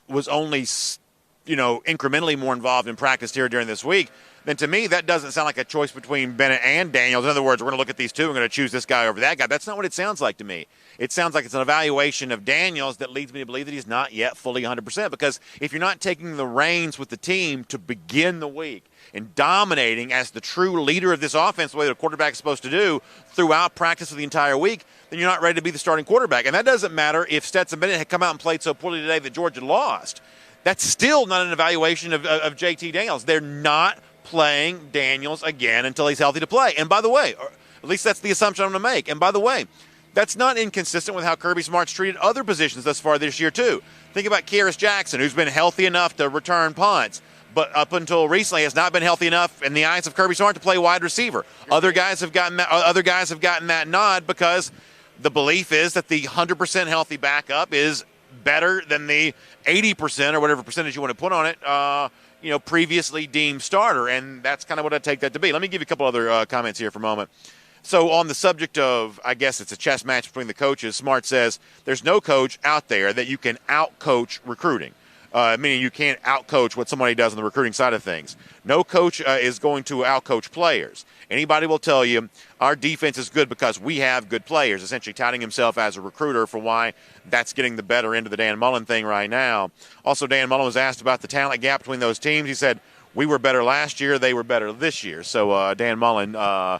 was only, incrementally more involved in practice here during this week, then to me that doesn't sound like a choice between Bennett and Daniels. In other words, we're going to look at these two, we're going to choose this guy over that guy. That's not what it sounds like to me. It sounds like it's an evaluation of Daniels that leads me to believe that he's not yet fully 100%, because if you're not taking the reins with the team to begin the week and dominating as the true leader of this offense, the way that a quarterback is supposed to do throughout practice for the entire week, then you're not ready to be the starting quarterback. And that doesn't matter if Stetson Bennett had come out and played so poorly today that Georgia lost. That's still not an evaluation of JT Daniels. They're not playing Daniels again until he's healthy to play. And by the way, or at least that's the assumption I'm going to make. And by the way, that's not inconsistent with how Kirby Smart's treated other positions thus far this year, too. Think about Kyrus Jackson, who's been healthy enough to return punts, but up until recently has not been healthy enough in the eyes of Kirby Smart to play wide receiver. Other guys have gotten that nod because the belief is that the 100% healthy backup is better than the 80% or whatever percentage you want to put on it, previously deemed starter, and that's kind of what I take that to be. Let me give you a couple other comments here for a moment. So on the subject of, I guess it's a chess match between the coaches, Smart says there's no coach out there that you can out-coach recruiting, meaning you can't out-coach what somebody does on the recruiting side of things. No coach is going to out-coach players. Anybody will tell you our defense is good because we have good players, essentially touting himself as a recruiter for why that's getting the better end of the Dan Mullen thing right now. Also, Dan Mullen was asked about the talent gap between those teams. He said, we were better last year, they were better this year. So Dan Mullen, wow.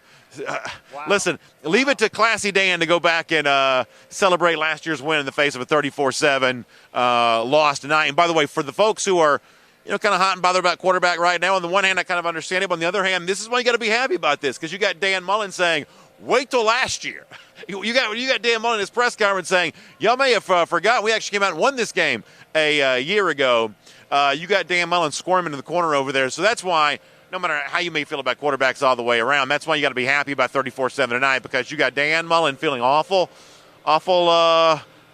Listen, leave it to Classy Dan to go back and celebrate last year's win in the face of a 34-7 loss tonight. And by the way, for the folks who are kind of hot and bothered about quarterback right now, on the one hand, I kind of understand it. But on the other hand, this is why you got to be happy about this, because you got Dan Mullen saying, wait till last year. You got Dan Mullen in his press conference saying, y'all may have forgotten we actually came out and won this game a year ago. You got Dan Mullen squirming in the corner over there. So that's why, no matter how you may feel about quarterbacks all the way around, that's why you got to be happy about 34-7 tonight, because you got Dan Mullen feeling awful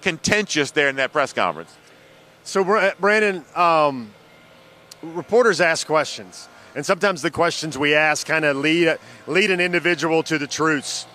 contentious there in that press conference. So, Brandon, reporters ask questions, and sometimes the questions we ask kind of lead an individual to the truths.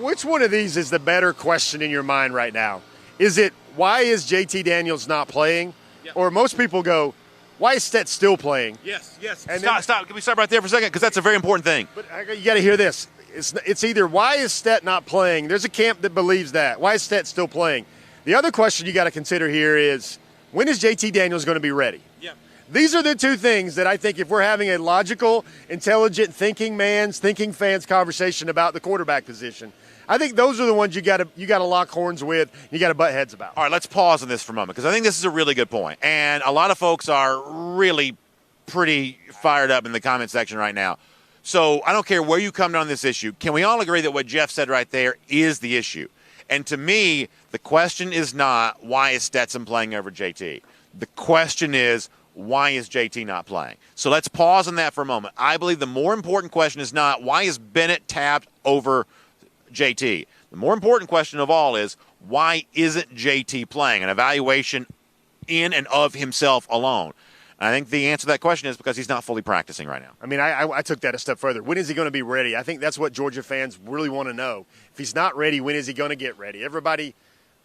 Which one of these is the better question in your mind right now? Is it, why is JT Daniels not playing? Yep. Or most people go, why is Stetson still playing? Yes. And Stop. Can we stop right there for a second? Because that's a very important thing. But you got to hear this. It's either why is Stetson not playing? There's a camp that believes that. Why is Stetson still playing? The other question you got to consider here is, when is JT Daniels going to be ready? Yeah. These are the two things that I think if we're having a logical, intelligent, thinking fans conversation about the quarterback position, I think those are the ones you got to lock horns with, you got to butt heads about. All right, let's pause on this for a moment because I think this is a really good point. And a lot of folks are really pretty fired up in the comment section right now. So I don't care where you come down on this issue. Can we all agree that what Jeff said right there is the issue? And to me, the question is not why is Stetson playing over JT. The question is, why is JT not playing? So let's pause on that for a moment. I believe the more important question is not why is Bennett tabbed over JT. The more important question of all is why isn't JT playing? An evaluation in and of himself alone. And I think the answer to that question is because he's not fully practicing right now. I mean, I took that a step further. When is he going to be ready? I think that's what Georgia fans really want to know. If he's not ready, when is he going to get ready? Everybody,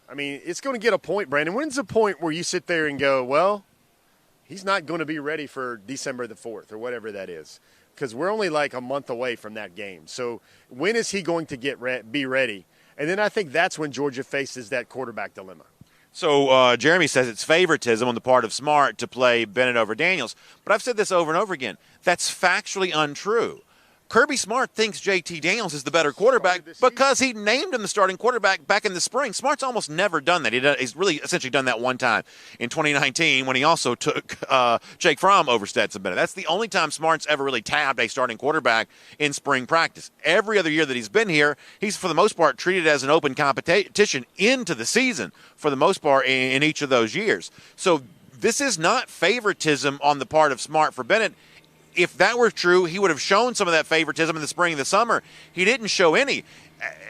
I mean, it's going to get a point, Brandon. When's the point where you sit there and go, well, he's not going to be ready for December the 4th or whatever that is? Because we're only like a month away from that game. So when is he going to be ready? And then I think that's when Georgia faces that quarterback dilemma. So Jeremy says it's favoritism on the part of Smart to play Bennett over Daniels. But I've said this over and over again. That's factually untrue. Kirby Smart thinks JT Daniels is the better quarterback because he named him the starting quarterback back in the spring. Smart's almost never done that. He's really essentially done that one time in 2019 when he also took Jake Fromm over Stetson Bennett. That's the only time Smart's ever really tabbed a starting quarterback in spring practice. Every other year that he's been here, he's for the most part treated as an open competition into the season for the most part in each of those years. So this is not favoritism on the part of Smart for Bennett. If that were true, he would have shown some of that favoritism in the spring and the summer. He didn't show any.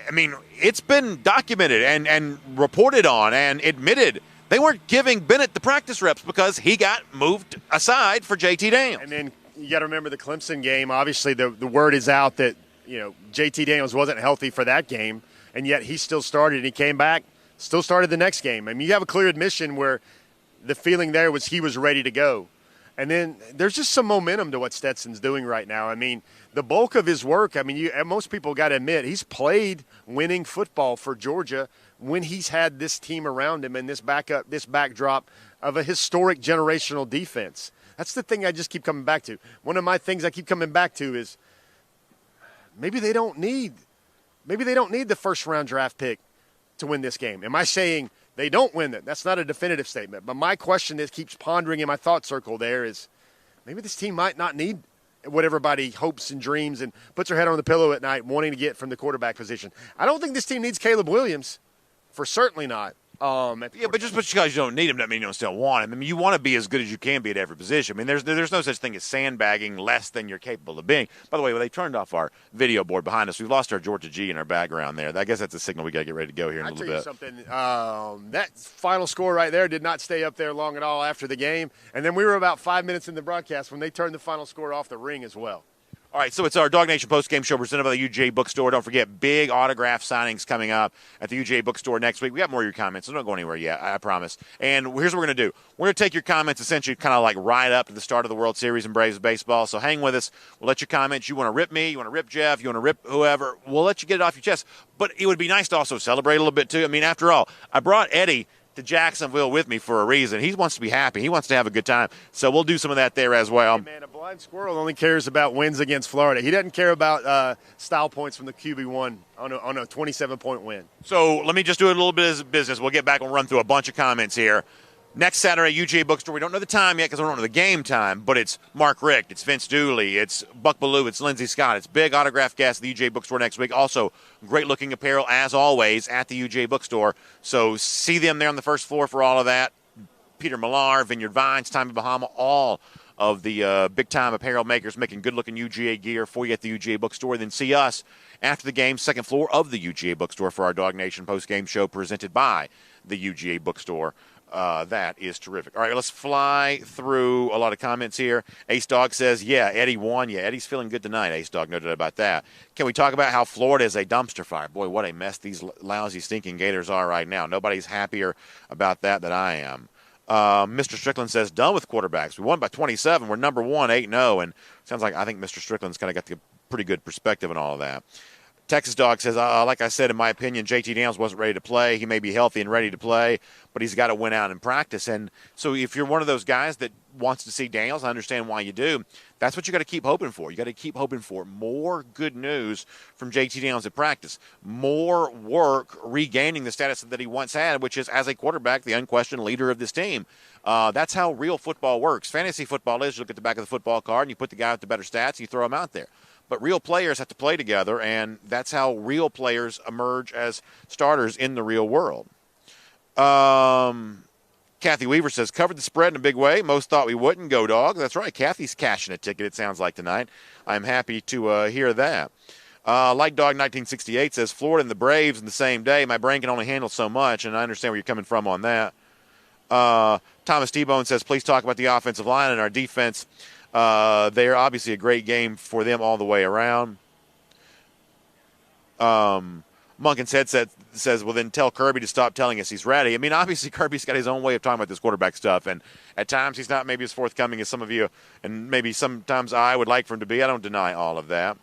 I mean, it's been documented and reported on and admitted they weren't giving Bennett the practice reps because he got moved aside for JT Daniels. And then you got to remember the Clemson game. Obviously, the word is out that JT Daniels wasn't healthy for that game, and yet he still started. He came back, still started the next game. I mean, you have a clear admission where the feeling there was he was ready to go. And then there's just some momentum to what Stetson's doing right now. I mean, the bulk of his work, I mean, most people got to admit, he's played winning football for Georgia when he's had this team around him and this backdrop of a historic generational defense. That's the thing I just keep coming back to. One of my things I keep coming back to is maybe they don't need the first-round draft pick to win this game. Am I saying they don't win it? That's not a definitive statement. But my question that keeps pondering in my thought circle there is maybe this team might not need what everybody hopes and dreams and puts their head on the pillow at night wanting to get from the quarterback position. I don't think this team needs Caleb Williams, for certainly not. But just because you don't need him doesn't mean you don't still want him. I mean, you want to be as good as you can be at every position. I mean, there's no such thing as sandbagging less than you're capable of being. By the way, when they turned off our video board behind us, we've lost our Georgia G in our background there. I guess that's a signal we got to get ready to go here in a little bit. I'll tell you something. That final score right there did not stay up there long at all after the game. And then we were about 5 minutes in the broadcast when they turned the final score off the ring as well. All right, so it's our Dog Nation postgame show presented by the UGA Bookstore. Don't forget, big autograph signings coming up at the UGA Bookstore next week. We got more of your comments, so don't go anywhere yet, I promise. And here's what we're going to do. We're going to take your comments essentially kind of like right up to the start of the World Series in Braves baseball, so hang with us. We'll let your comments. You want to rip me, you want to rip Jeff, you want to rip whoever, we'll let you get it off your chest. But it would be nice to also celebrate a little bit, too. I mean, after all, I brought Eddie to Jacksonville with me for a reason. He wants to be happy. He wants to have a good time. So we'll do some of that there as well. Hey man, a blind squirrel only cares about wins against Florida. He doesn't care about style points from the QB1 on a 27-point win. So let me just do a little bit of business. We'll get back and run through a bunch of comments here. Next Saturday, UGA Bookstore. We don't know the time yet because we don't know the game time, but it's Mark Richt, it's Vince Dooley, it's Buck Ballou, it's Lindsey Scott. It's big autograph guests at the UGA Bookstore next week. Also, great-looking apparel, as always, at the UGA Bookstore. So see them there on the first floor for all of that. Peter Millar, Vineyard Vines, Time of Bahama, all of the big-time apparel makers making good-looking UGA gear for you at the UGA Bookstore. Then see us after the game, second floor of the UGA Bookstore for our Dog Nation post-game show presented by the UGA bookstore. That is terrific. All right, let's fly through a lot of comments here. Ace Dog says, yeah, Eddie won. Yeah, Eddie's feeling good tonight. Ace Dog, no doubt about that. Can we talk about how Florida is a dumpster fire? Boy, what a mess these lousy, stinking Gators are right now. Nobody's happier about that than I am. Mr. Strickland says, done with quarterbacks. We won by 27. We're number 1, 8-0. And sounds like I think Mr. Strickland's kind of got the pretty good perspective on all of that. Texas Dog says, like I said, in my opinion, JT Daniels wasn't ready to play. He may be healthy and ready to play, but he's got to win out in practice. And so if you're one of those guys that wants to see Daniels, I understand why you do. That's what you got to keep hoping for. You got to keep hoping for more good news from JT Daniels at practice, more work regaining the status that he once had, which is as a quarterback, the unquestioned leader of this team. That's how real football works. Fantasy football is you look at the back of the football card and you put the guy with the better stats and you throw him out there. But real players have to play together, and that's how real players emerge as starters in the real world. Kathy Weaver says, covered the spread in a big way. Most thought we wouldn't. Go Dog. That's right. Kathy's cashing a ticket, it sounds like, tonight. I'm happy to hear that. Like Dog 1968 says, Florida and the Braves in the same day. My brain can only handle so much, and I understand where you're coming from on that. Thomas T-Bone says, please talk about the offensive line and our defense. They are obviously a great game for them all the way around. Munkin's head says, well, then tell Kirby to stop telling us he's ready. I mean, obviously, Kirby's got his own way of talking about this quarterback stuff, and at times he's not maybe as forthcoming as some of you, and maybe sometimes I would like for him to be. I don't deny all of that.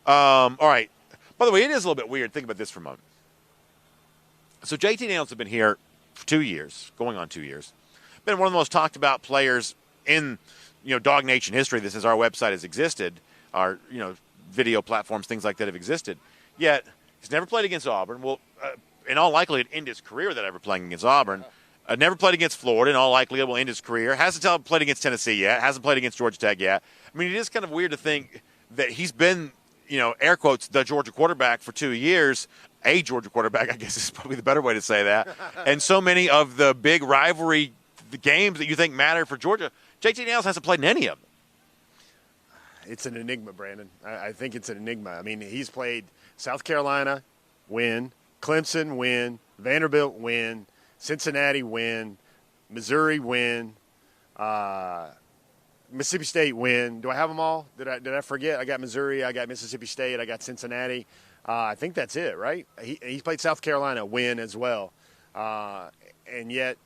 All right. By the way, it is a little bit weird. Think about this for a moment. So JT Daniels has been here for 2 years, going on 2 years. Been one of the most talked about players in Dog Nation history. This is our website has existed, our video platforms, things like that have existed. Yet he's never played against Auburn. Well, in all likelihood, end his career without ever playing against Auburn. Never played against Florida. In all likelihood, will end his career. Hasn't played against Tennessee yet. Hasn't played against Georgia Tech yet. I mean, it is kind of weird to think that he's been, air quotes, the Georgia quarterback for 2 years. A Georgia quarterback, I guess is probably the better way to say that. And so many of the big rivalry games that you think matter for Georgia, JT Daniels hasn't played in any of them. It's an enigma, Brandon. I think it's an enigma. I mean, he's played South Carolina, win, Clemson, win, Vanderbilt, win, Cincinnati, win, Missouri, win, Mississippi State, win. Do I have them all? Did I forget? I got Missouri, I got Mississippi State, I got Cincinnati. I think that's it, right? He played South Carolina, win as well. And yet,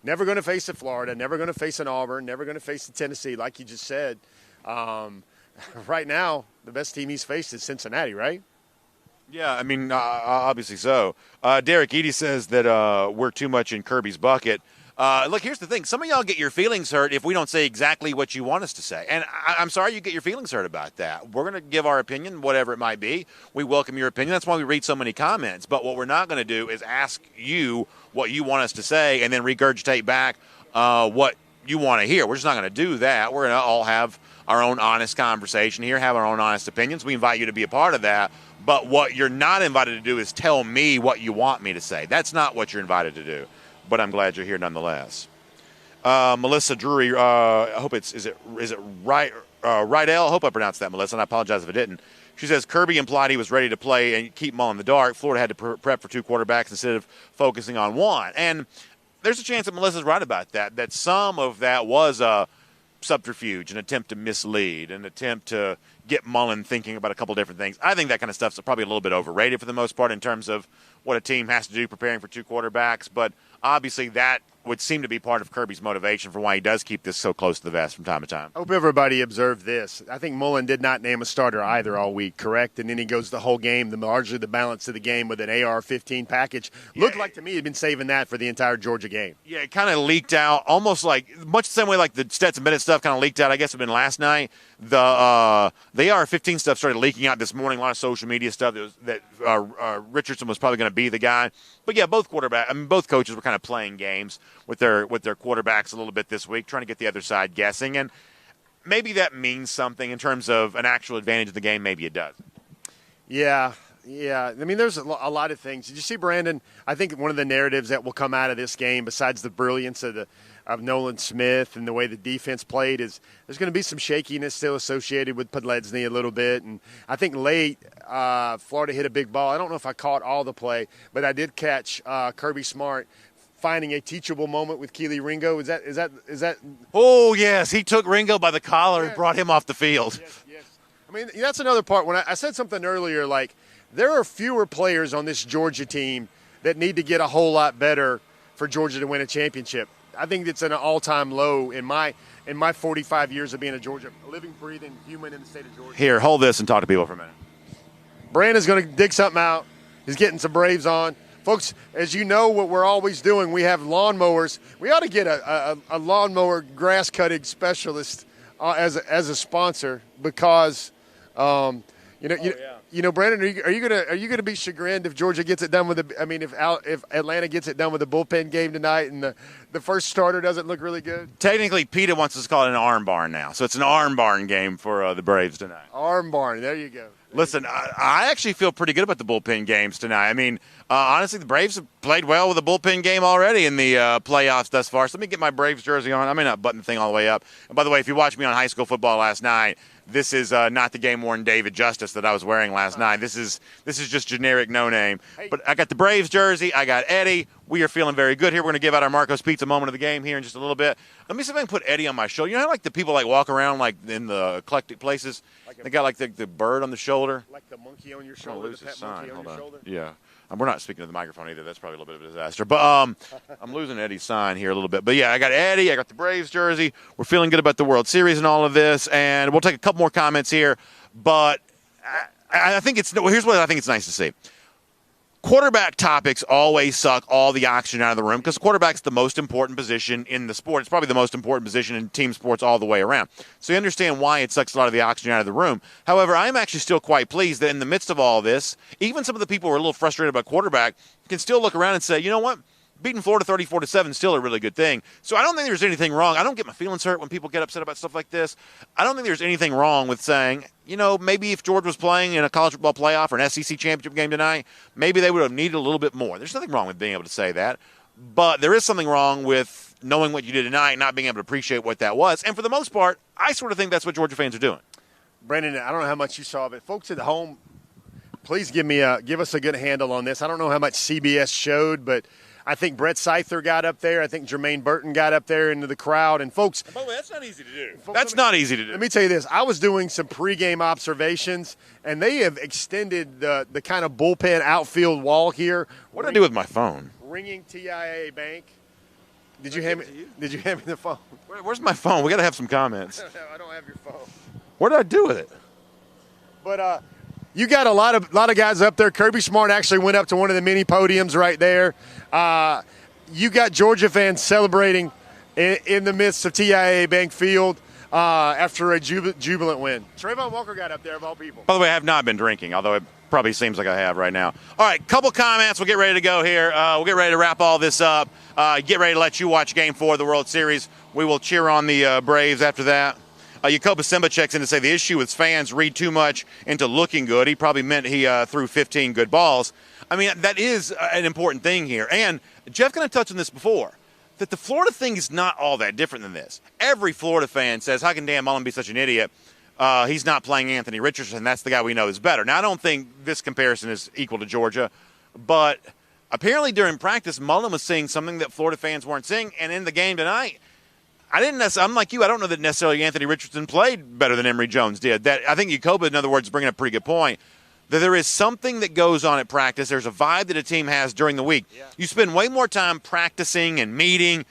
never going to face a Florida, never going to face an Auburn, never going to face a Tennessee, like you just said. Right now, the best team he's faced is Cincinnati, right? Yeah, I mean, obviously so. Derek Eady says that we're too much in Kirby's bucket. Look, here's the thing. Some of y'all get your feelings hurt if we don't say exactly what you want us to say. And I'm sorry you get your feelings hurt about that. We're going to give our opinion, whatever it might be. We welcome your opinion. That's why we read so many comments. But what we're not going to do is ask you what you want us to say and then regurgitate back what you want to hear. We're just not going to do that. We're going to all have our own honest conversation here, have our own honest opinions. We invite you to be a part of that. But what you're not invited to do is tell me what you want me to say. That's not what you're invited to do. But I'm glad you're here nonetheless. Melissa Drury, I hope is it right? Rydell? I hope I pronounced that, Melissa, and I apologize if I didn't. She says Kirby implied he was ready to play and keep Mullen in the dark. Florida had to prep for 2 quarterbacks instead of focusing on one. And there's a chance that Melissa's right about that some of that was a subterfuge, an attempt to mislead, an attempt to get Mullen thinking about a couple different things. I think that kind of stuff's probably a little bit overrated for the most part in terms of what a team has to do preparing for 2 quarterbacks. But obviously that would seem to be part of Kirby's motivation for why he does keep this so close to the vest from time to time. I hope everybody observed this. I think Mullen did not name a starter either all week, correct? And then he goes the whole game, largely the balance of the game with an AR-15 package. Yeah. Looked like to me he'd been saving that for the entire Georgia game. Yeah, it kind of leaked out almost like much the same way like the Stetson Bennett stuff kind of leaked out, I guess it had been last night. The AR-15 stuff started leaking out this morning, a lot of social media stuff that Richardson was probably going to be the guy. But yeah, both coaches were kind of playing games with their quarterbacks a little bit this week, trying to get the other side guessing. And maybe that means something in terms of an actual advantage of the game. Maybe it does. Yeah. I mean, there's a lot of things. Did you see, Brandon? I think one of the narratives that will come out of this game, besides the brilliance of Nolan Smith and the way the defense played is there's going to be some shakiness still associated with Podledzny a little bit. And I think late Florida hit a big ball. I don't know if I caught all the play, but I did catch Kirby Smart finding a teachable moment with Keely Ringo. Is that? Oh, yes. He took Ringo by the collar and brought him off the field. Yes. I mean, that's another part. When I said something earlier, like there are fewer players on this Georgia team that need to get a whole lot better for Georgia to win a championship. I think it's an all-time low in my 45 years of being a living, breathing human in the state of Georgia. Here, hold this and talk to people for a minute. Brandon's going to dig something out. He's getting some Braves on. Folks, as you know what we're always doing, we have lawnmowers. We ought to get a lawnmower grass cutting specialist as a sponsor because you know, Brandon, are you gonna be chagrined if Georgia gets it done with if Atlanta gets it done with the bullpen game tonight and the first starter doesn't look really good? Technically, PETA wants us to call it an arm barn now, so it's an arm barn game for the Braves tonight. Arm barn, there you go. Listen, I actually feel pretty good about the bullpen games tonight. I mean, honestly, the Braves have played well with the bullpen game already in the playoffs thus far. So let me get my Braves jersey on. I may not button the thing all the way up. And by the way, if you watched me on high school football last night, this is not the game-worn David Justice that I was wearing last night. This is just generic no-name. But I got the Braves jersey. I got Eddie. We are feeling very good here. We're going to give out our Marco's Pizza moment of the game here in just a little bit. Let me see if I can put Eddie on my shoulder. You know how like the people like walk around like in the eclectic places? They got like the bird on the shoulder. Like the monkey on your shoulder, the pet monkey on your shoulder? Yeah. We're not speaking to the microphone either. That's probably a little bit of a disaster. But I'm losing Eddie's sign here a little bit. But, yeah, I got Eddie. I got the Braves jersey. We're feeling good about the World Series and all of this. And we'll take a couple more comments here. But I think here's what I think it's nice to see. Quarterback topics always suck all the oxygen out of the room because quarterback's the most important position in the sport. It's probably the most important position in team sports all the way around. So you understand why it sucks a lot of the oxygen out of the room. However, I'm actually still quite pleased that in the midst of all this, even some of the people who are a little frustrated about quarterback can still look around and say, you know what? Beating Florida 34-7 is still a really good thing. So I don't think there's anything wrong. I don't get my feelings hurt when people get upset about stuff like this. I don't think there's anything wrong with saying, you know, maybe if Georgia was playing in a college football playoff or an SEC championship game tonight, maybe they would have needed a little bit more. There's nothing wrong with being able to say that. But there is something wrong with knowing what you did tonight and not being able to appreciate what that was. And for the most part, I sort of think that's what Georgia fans are doing. Brandon, I don't know how much you saw of it. Folks at home, please give us a good handle on this. I don't know how much CBS showed, but I think Brett Seither got up there. I think Jermaine Burton got up there into the crowd. And folks, by the way, that's not easy to do. That's not easy to do. Let me tell you this. I was doing some pregame observations, and they have extended the kind of bullpen outfield wall here. What did I do with my phone? Ringing TIAA Bank. Did you hand me the phone? Where's my phone? We got to have some comments. I don't have your phone. What did I do with it? But you got a lot of guys up there. Kirby Smart actually went up to one of the mini podiums right there. You got Georgia fans celebrating in the midst of TIAA Bank Field after a jubilant win. Trayvon Walker got up there, of all people. By the way, I have not been drinking, although it probably seems like I have right now. All right, couple comments. We'll get ready to go here. We'll get ready to wrap all this up. Get ready to let you watch Game 4 of the World Series. We will cheer on the Braves after that. Jacoba Simba checks in to say the issue is fans read too much into looking good. He probably meant he threw 15 good balls. I mean, that is an important thing here. And Jeff kind of touched on this before, that the Florida thing is not all that different than this. Every Florida fan says, how can Dan Mullen be such an idiot? He's not playing Anthony Richardson. That's the guy we know is better. Now, I don't think this comparison is equal to Georgia, but apparently during practice, Mullen was seeing something that Florida fans weren't seeing. And in the game tonight, I'm like you. I don't know that necessarily Anthony Richardson played better than Emory Jones did. I think Jacoba, in other words, is bringing up a pretty good point. That there is something that goes on at practice. There's a vibe that a team has during the week. Yeah. You spend way more time practicing and meeting.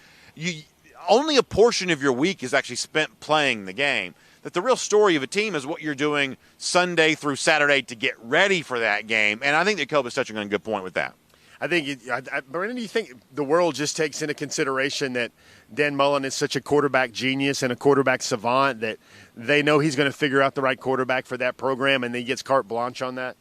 Only a portion of your week is actually spent playing the game. That the real story of a team is what you're doing Sunday through Saturday to get ready for that game. And I think Jacoba is touching on a good point with that. I think, Brandon, do you think the world just takes into consideration that Dan Mullen is such a quarterback genius and a quarterback savant that they know he's going to figure out the right quarterback for that program and then he gets carte blanche on that?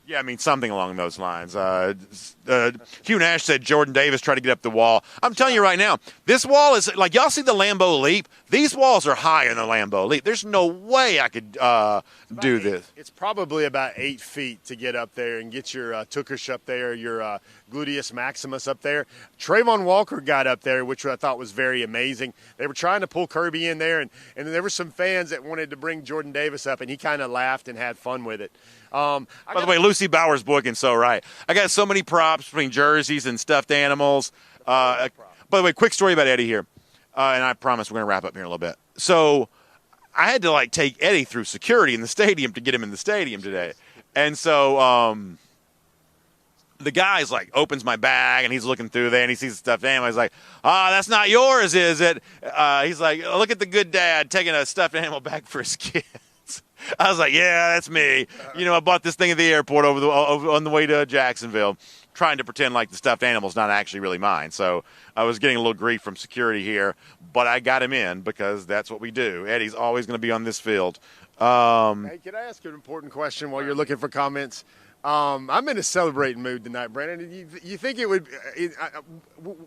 Yeah, I mean, something along those lines. Hugh Nash said Jordan Davis tried to get up the wall. I'm telling you right now, this wall is, like, y'all see the Lambeau Leap? These walls are higher than the Lambeau Leap. There's no way I could do this. It's probably about 8 feet to get up there and get your Tukish up there, your gluteus maximus up there. Trayvon Walker got up there, which I thought was very amazing. They were trying to pull Kirby in there, and there were some fans that wanted to bring Jordan Davis up, and he kind of laughed and had fun with it. By the way, Lucy Bauer's booking so right. I got so many props between jerseys and stuffed animals. By the way, quick story about Eddie here, and I promise we're going to wrap up here in a little bit. So I had to, take Eddie through security in the stadium to get him in the stadium today. And so the guy's opens my bag, and he's looking through there, and he sees the stuffed animal. He's like, that's not yours, is it? He's like, look at the good dad taking a stuffed animal back for his kids. I was like, yeah, that's me. I bought this thing at the airport on the way to Jacksonville, trying to pretend like the stuffed animal's not actually really mine. So I was getting a little grief from security here, but I got him in because that's what we do. Eddie's always going to be on this field. Hey, can I ask you an important question while you're looking for comments? I'm in a celebrating mood tonight, Brandon. You think it would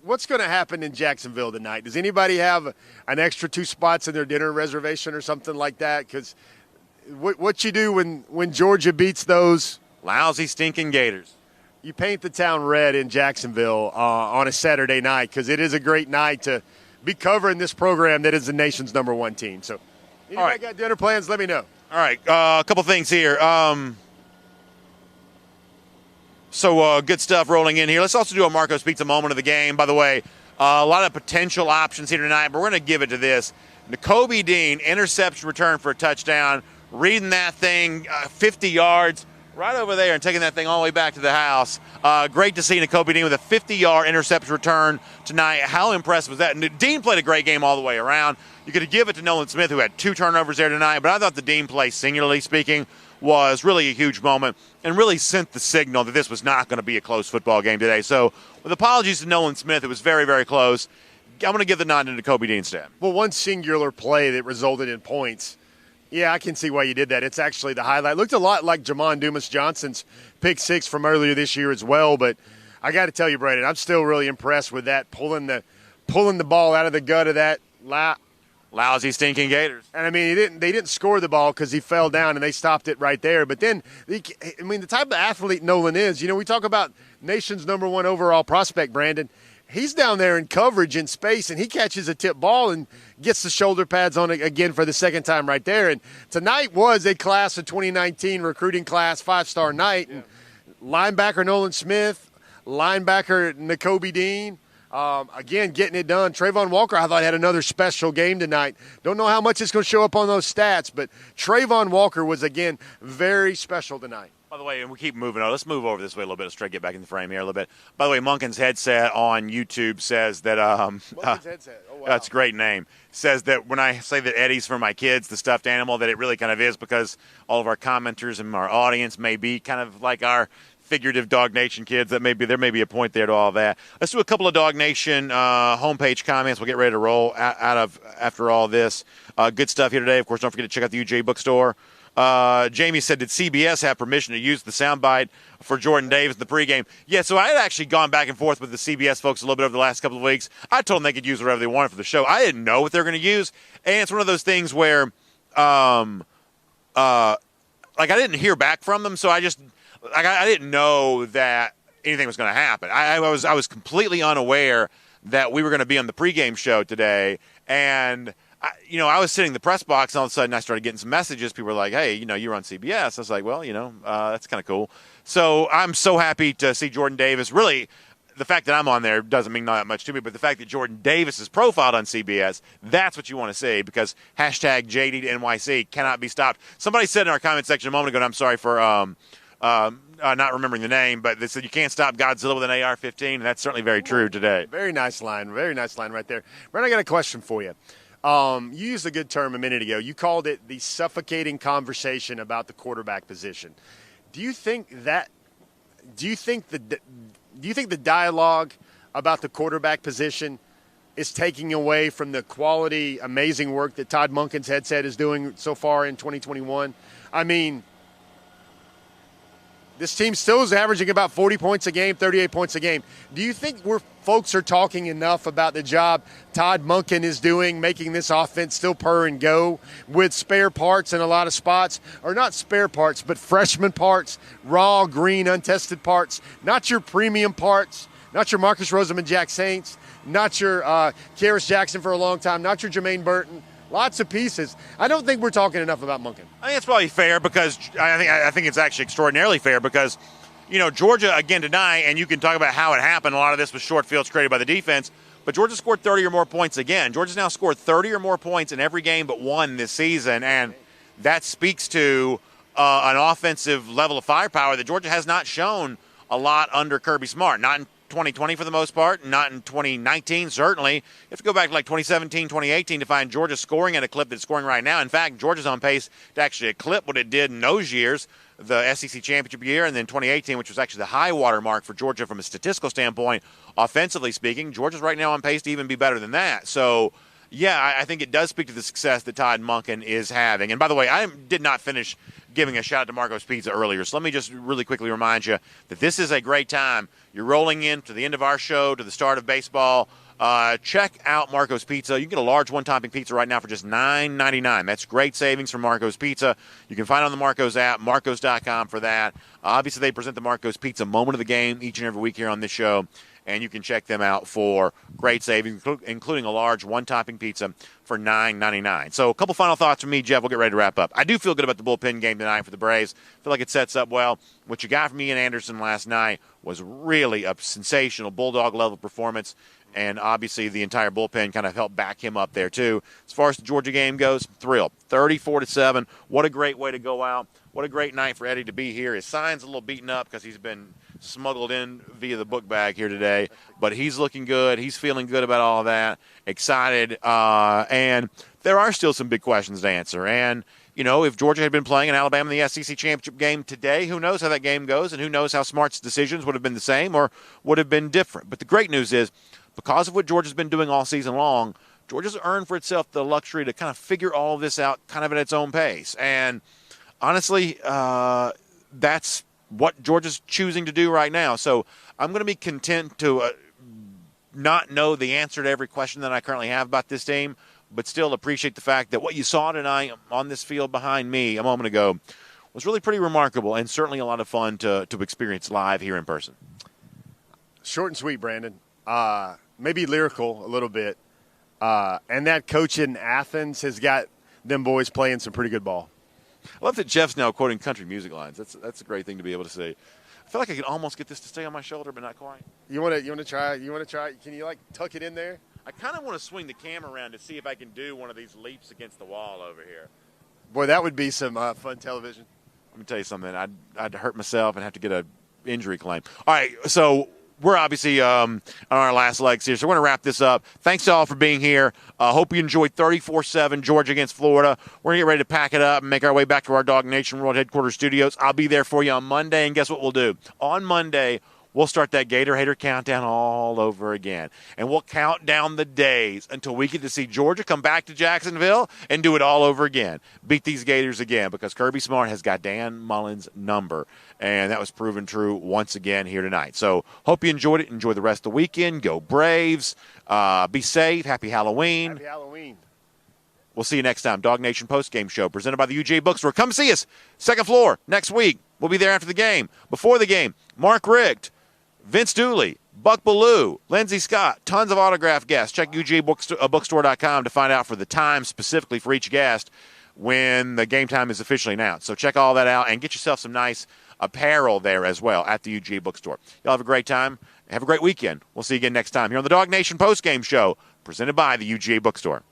what's going to happen in Jacksonville tonight? Does anybody have an extra 2 spots in their dinner reservation or something like that? Because what you do when Georgia beats those lousy, stinking Gators? You paint the town red in Jacksonville on a Saturday night, because it is a great night to be covering this program that is the nation's #1 team. So, anybody got dinner plans? Let me know. All right, a couple things here. So good stuff rolling in here. Let's also do a Marco's Pizza moment of the game. By the way, a lot of potential options here tonight, but we're going to give it to this. Nakobe Dean, interception return for a touchdown, reading that thing 50 yards right over there and taking that thing all the way back to the house. Great to see Nakobe Dean with a 50-yard interception return tonight. How impressive was that? And Dean played a great game all the way around. You could give it to Nolan Smith, who had 2 turnovers there tonight, but I thought the Dean play, singularly speaking, was really a huge moment and really sent the signal that this was not going to be a close football game today. So with apologies to Nolan Smith, it was very, very close. I'm going to give the nod to Nakobe Dean instead. Well, one singular play that resulted in points. Yeah, I can see why you did that. It's actually the highlight. Looked a lot like Jamon Dumas-Johnson's pick 6 from earlier this year as well. But I got to tell you, Brandon, I'm still really impressed with that, pulling the ball out of the gut of that lousy, stinking Gators. And, I mean, they didn't score the ball because he fell down, and they stopped it right there. But then, the type of athlete Nolan is, we talk about nation's #1 overall prospect, Brandon. He's down there in coverage in space, and he catches a tip ball and gets the shoulder pads on it again for the second time right there. And tonight was a class of 2019 recruiting class 5-star night. And linebacker Nolan Smith, linebacker Nakobe Dean, again, getting it done. Trayvon Walker, I thought, had another special game tonight. Don't know how much it's going to show up on those stats, but Trayvon Walker was, again, very special tonight. By the way, and we keep moving on. Let's move over this way a little bit. Let's try to get back in the frame here a little bit. By the way, Munkin's Headset on YouTube says that Munkin's Headset. Oh, wow. That's a great name. Says that when I say that Eddie's for my kids, the stuffed animal, that it really kind of is, because all of our commenters and our audience may be kind of like our figurative Dog Nation kids. There may be a point there to all that. Let's do a couple of Dog Nation homepage comments. We'll get ready to roll after all this. Good stuff here today. Of course, don't forget to check out the UGA bookstore. Jamie said, did CBS have permission to use the soundbite for Jordan Davis in the pregame? Yeah, so I had actually gone back and forth with the CBS folks a little bit over the last couple of weeks. I told them they could use whatever they wanted for the show. I didn't know what they were going to use, and it's one of those things where, I didn't hear back from them, so I didn't know that anything was going to happen. I was completely unaware that we were going to be on the pregame show today, and I was sitting in the press box, and all of a sudden I started getting some messages. People were like, hey, you're on CBS. I was like, well, that's kind of cool. So I'm so happy to see Jordan Davis. Really, the fact that I'm on there doesn't mean not that much to me, but the fact that Jordan Davis is profiled on CBS, that's what you want to see, because hashtag JD to NYC cannot be stopped. Somebody said in our comment section a moment ago, and I'm sorry for not remembering the name, but they said you can't stop Godzilla with an AR-15, and that's certainly very true today. Very nice line right there. Brent, I got a question for you. You used a good term a minute ago. You called it the suffocating conversation about the quarterback position. Do you think the dialogue about the quarterback position is taking away from the quality, amazing work that Todd Munkin's Headset is doing so far in 2021? I mean, This team still is averaging about 40 points a game, 38 points a game. Do you think folks are talking enough about the job Todd Monken is doing, making this offense still purr and go with spare parts in a lot of spots? Or not spare parts, but freshman parts, raw, green, untested parts, not your premium parts, not your Marcus Rosamond Jack Saints, not your Karis Jackson for a long time, not your Jermaine Burton. Lots of pieces. I don't think we're talking enough about Monken. I think it's probably fair because I think it's actually extraordinarily fair because, Georgia, again, tonight, and you can talk about how it happened. A lot of this was short fields created by the defense, but Georgia scored 30 or more points again. Georgia's now scored 30 or more points in every game but one this season, and that speaks to an offensive level of firepower that Georgia has not shown a lot under Kirby Smart. Not in 2020 for the most part, not in 2019 certainly. You have to go back to like 2017, 2018 to find Georgia scoring at a clip that's scoring right now. In fact, Georgia's on pace to actually eclipse what it did in those years, the SEC championship year and then 2018, which was actually the high water mark for Georgia from a statistical standpoint. Offensively speaking, Georgia's right now on pace to even be better than that. So, yeah, I think it does speak to the success that Todd Monken is having. And by the way, I did not finish giving a shout out to Marco's Pizza earlier, so let me just really quickly remind you that this is a great time. You're rolling in to the end of our show, to the start of baseball. Check out Marco's Pizza. You can get a large one-topping pizza right now for just $9.99. That's great savings from Marco's Pizza. You can find it on the Marco's app, marcos.com for that. Obviously, they present the Marco's Pizza moment of the game each and every week here on this show, and you can check them out for great savings, including a large one-topping pizza for $9.99. So a couple final thoughts from me, Jeff. We'll get ready to wrap up. I do feel good about the bullpen game tonight for the Braves. I feel like it sets up well. What you got from Ian Anderson last night was really a sensational Bulldog-level performance, and obviously the entire bullpen kind of helped back him up there too. As far as the Georgia game goes, thrilled. 34-7. What a great way to go out. What a great night for Eddie to be here. His sign's a little beaten up because he's been smuggled in via the book bag here today, but he's looking good. He's feeling good about all of that, excited, and there are still some big questions to answer. And, if Georgia had been playing in Alabama in the SEC championship game today, who knows how that game goes, and who knows how Smart's decisions would have been the same or would have been different. But the great news is, because of what Georgia's been doing all season long, Georgia's earned for itself the luxury to kind of figure all of this out kind of at its own pace. And honestly, that's what Georgia's choosing to do right now. So I'm going to be content to not know the answer to every question that I currently have about this team, but still appreciate the fact that what you saw tonight on this field behind me a moment ago was really pretty remarkable and certainly a lot of fun to experience live here in person. Short and sweet, Brandon. Maybe lyrical a little bit. And that coach in Athens has got them boys playing some pretty good ball. I love that Jeff's now quoting country music lines. That's a great thing to be able to see. I feel like I could almost get this to stay on my shoulder, but not quite. You want to try? You want to try? Can you tuck it in there? I kind of want to swing the camera around to see if I can do one of these leaps against the wall over here. Boy, that would be some fun television. Let me tell you something. I'd hurt myself and have to get an injury claim. All right, so we're obviously on our last legs here, so we're going to wrap this up. Thanks to all for being here. Hope you enjoyed 34-7 Georgia against Florida. We're going to get ready to pack it up and make our way back to our Dog Nation World Headquarters studios. I'll be there for you on Monday, and guess what we'll do? On Monday, we'll start that Gator Hater countdown all over again. And we'll count down the days until we get to see Georgia come back to Jacksonville and do it all over again. Beat these Gators again because Kirby Smart has got Dan Mullen's number. And that was proven true once again here tonight. So hope you enjoyed it. Enjoy the rest of the weekend. Go Braves. Be safe. Happy Halloween. Happy Halloween. We'll see you next time. Dog Nation Postgame Show presented by the UGA Bookstore. Come see us. Second floor next week. We'll be there after the game. Before the game, Mark Richt, Vince Dooley, Buck Ballou, Lindsey Scott, tons of autograph guests. Check UGAbookstore.com to find out for the time specifically for each guest when the game time is officially announced. So check all that out and get yourself some nice apparel there as well at the UGA Bookstore. Y'all have a great time. Have a great weekend. We'll see you again next time here on the Dog Nation Postgame Show presented by the UGA Bookstore.